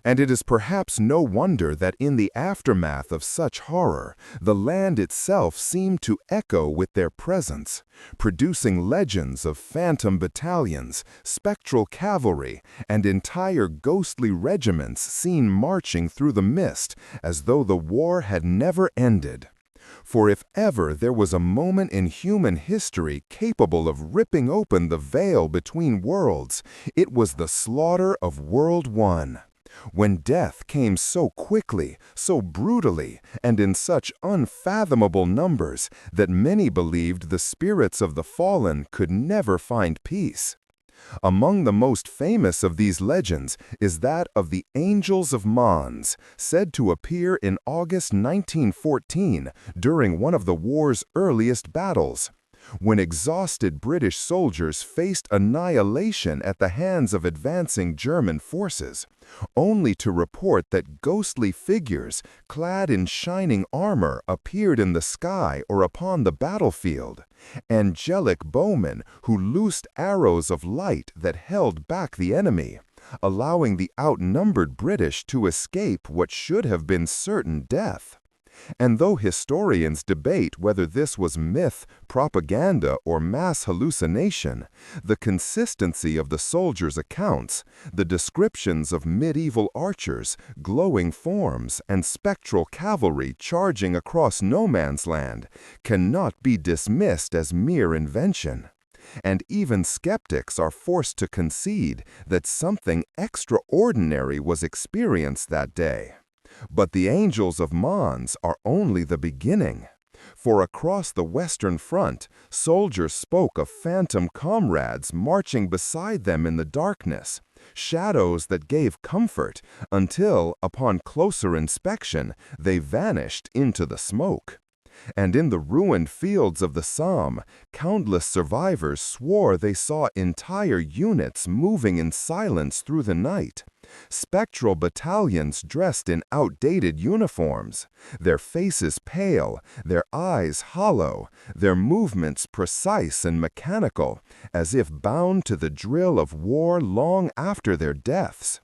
And it is perhaps no wonder that in the aftermath of such horror, the land itself seemed to echo with their presence, producing legends of phantom battalions, spectral cavalry, and entire ghostly regiments seen marching through the mist as though the war had never ended. For if ever there was a moment in human history capable of ripping open the veil between worlds, it was the slaughter of World I. When death came so quickly, so brutally, and in such unfathomable numbers that many believed the spirits of the fallen could never find peace. Among the most famous of these legends is that of the Angels of Mons, said to appear in August 1914 during one of the war's earliest battles, when exhausted British soldiers faced annihilation at the hands of advancing German forces, only to report that ghostly figures clad in shining armor appeared in the sky or upon the battlefield, angelic bowmen who loosed arrows of light that held back the enemy, allowing the outnumbered British to escape what should have been certain death. And though historians debate whether this was myth, propaganda, or mass hallucination, the consistency of the soldiers' accounts, the descriptions of medieval archers, glowing forms, and spectral cavalry charging across no man's land, cannot be dismissed as mere invention. And even skeptics are forced to concede that something extraordinary was experienced that day. But the Angels of Mons are only the beginning. For across the Western Front, soldiers spoke of phantom comrades marching beside them in the darkness, shadows that gave comfort until, upon closer inspection, they vanished into the smoke. And in the ruined fields of the Somme, countless survivors swore they saw entire units moving in silence through the night. Spectral battalions dressed in outdated uniforms, their faces pale, their eyes hollow, their movements precise and mechanical, as if bound to the drill of war long after their deaths.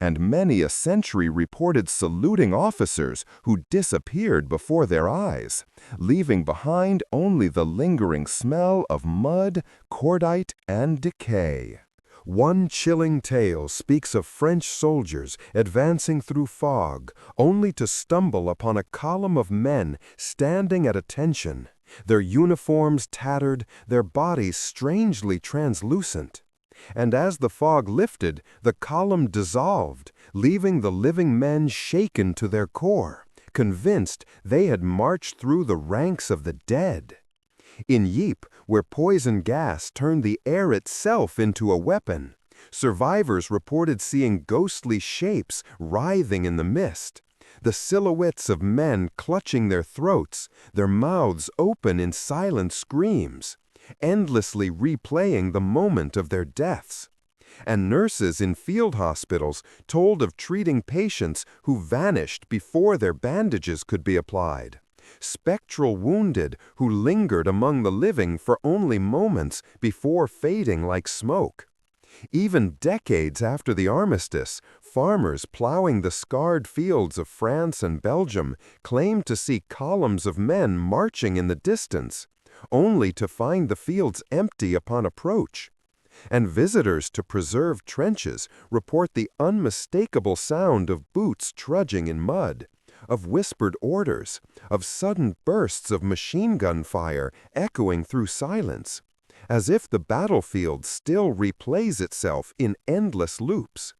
And many a sentry reported saluting officers who disappeared before their eyes, leaving behind only the lingering smell of mud, cordite, and decay. One chilling tale speaks of French soldiers advancing through fog, only to stumble upon a column of men standing at attention, their uniforms tattered, their bodies strangely translucent. And as the fog lifted, the column dissolved, leaving the living men shaken to their core, convinced they had marched through the ranks of the dead. In Ypres, where poison gas turned the air itself into a weapon, survivors reported seeing ghostly shapes writhing in the mist, the silhouettes of men clutching their throats, their mouths open in silent screams, endlessly replaying the moment of their deaths. And nurses in field hospitals told of treating patients who vanished before their bandages could be applied. Spectral wounded who lingered among the living for only moments before fading like smoke. Even decades after the armistice, farmers plowing the scarred fields of France and Belgium claimed to see columns of men marching in the distance, only to find the fields empty upon approach. And visitors to preserved trenches report the unmistakable sound of boots trudging in mud, of whispered orders, of sudden bursts of machine gun fire echoing through silence, as if the battlefield still replays itself in endless loops.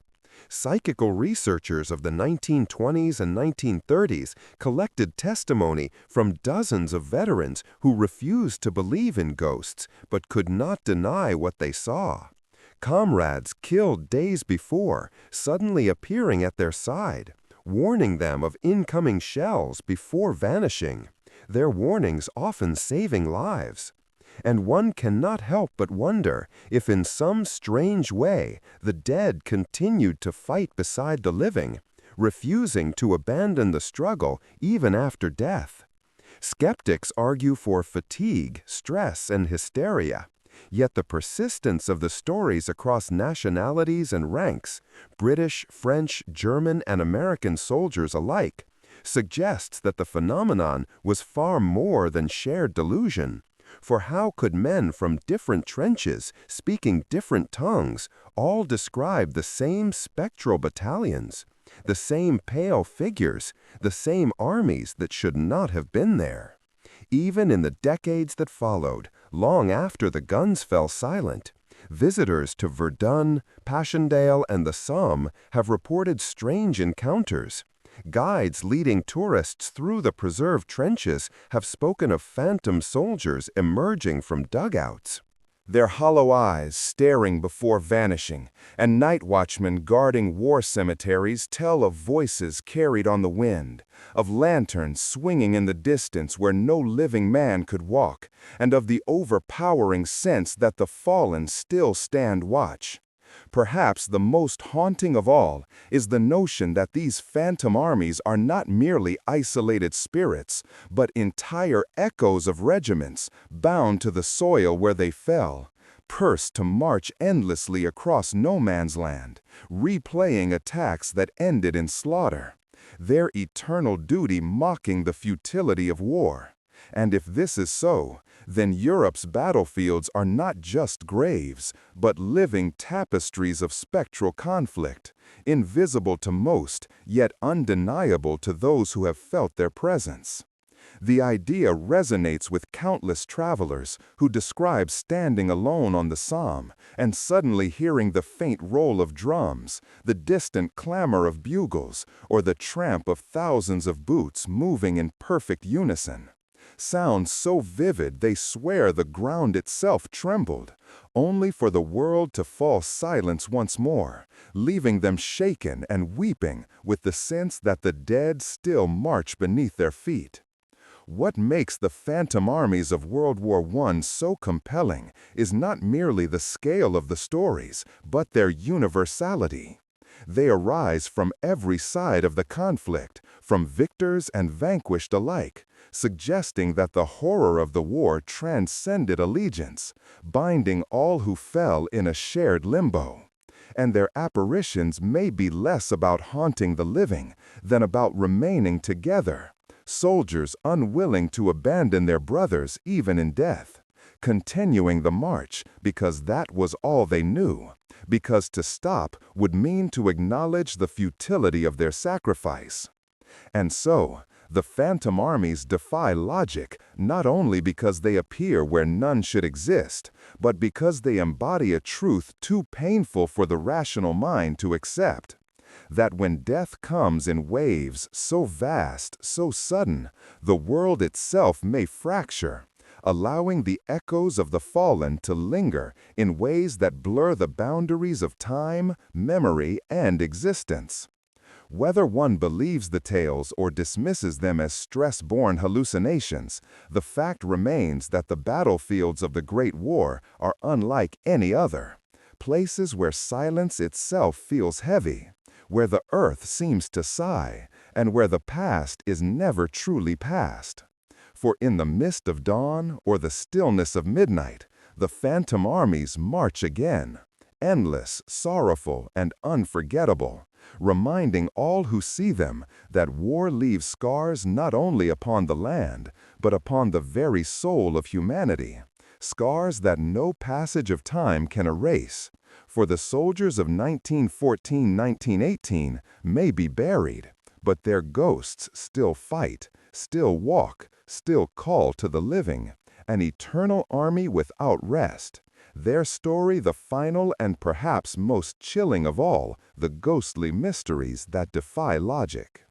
Psychical researchers of the 1920s and 1930s collected testimony from dozens of veterans who refused to believe in ghosts but could not deny what they saw. Comrades killed days before, suddenly appearing at their side, warning them of incoming shells before vanishing, their warnings often saving lives. And one cannot help but wonder if in some strange way the dead continued to fight beside the living, refusing to abandon the struggle even after death. Skeptics argue for fatigue, stress, and hysteria, yet the persistence of the stories across nationalities and ranks, British, French, German, and American soldiers alike, suggests that the phenomenon was far more than shared delusion. For how could men from different trenches, speaking different tongues, all describe the same spectral battalions, the same pale figures, the same armies that should not have been there? Even in the decades that followed, long after the guns fell silent, visitors to Verdun, Passchendaele, and the Somme have reported strange encounters. Guides leading tourists through the preserved trenches have spoken of phantom soldiers emerging from dugouts, their hollow eyes staring before vanishing, and night watchmen guarding war cemeteries tell of voices carried on the wind, of lanterns swinging in the distance where no living man could walk, and of the overpowering sense that the fallen still stand watch. Perhaps the most haunting of all is the notion that these phantom armies are not merely isolated spirits, but entire echoes of regiments bound to the soil where they fell, pursed to march endlessly across no man's land, replaying attacks that ended in slaughter, their eternal duty mocking the futility of war. And if this is so, then Europe's battlefields are not just graves, but living tapestries of spectral conflict, invisible to most, yet undeniable to those who have felt their presence. The idea resonates with countless travelers who describe standing alone on the Somme and suddenly hearing the faint roll of drums, the distant clamor of bugles, or the tramp of thousands of boots moving in perfect unison. Sounds so vivid they swear the ground itself trembled, only for the world to fall silent once more, leaving them shaken and weeping with the sense that the dead still march beneath their feet. What makes the phantom armies of World War I so compelling is not merely the scale of the stories, but their universality. They arise from every side of the conflict, from victors and vanquished alike, suggesting that the horror of the war transcended allegiance, binding all who fell in a shared limbo. And their apparitions may be less about haunting the living than about remaining together, soldiers unwilling to abandon their brothers even in death, continuing the march because that was all they knew, because to stop would mean to acknowledge the futility of their sacrifice. And so, the phantom armies defy logic not only because they appear where none should exist, but because they embody a truth too painful for the rational mind to accept. That when death comes in waves so vast, so sudden, the world itself may fracture, allowing the echoes of the fallen to linger in ways that blur the boundaries of time, memory, and existence. Whether one believes the tales or dismisses them as stress-born hallucinations, the fact remains that the battlefields of the Great War are unlike any other, places where silence itself feels heavy, where the earth seems to sigh, and where the past is never truly past. For in the mist of dawn or the stillness of midnight, the phantom armies march again, endless, sorrowful, and unforgettable, reminding all who see them that war leaves scars not only upon the land, but upon the very soul of humanity, scars that no passage of time can erase. For the soldiers of 1914-1918 may be buried, but their ghosts still fight, still walk, still call to the living, an eternal army without rest. Their story the final and perhaps most chilling of all the ghostly mysteries that defy logic.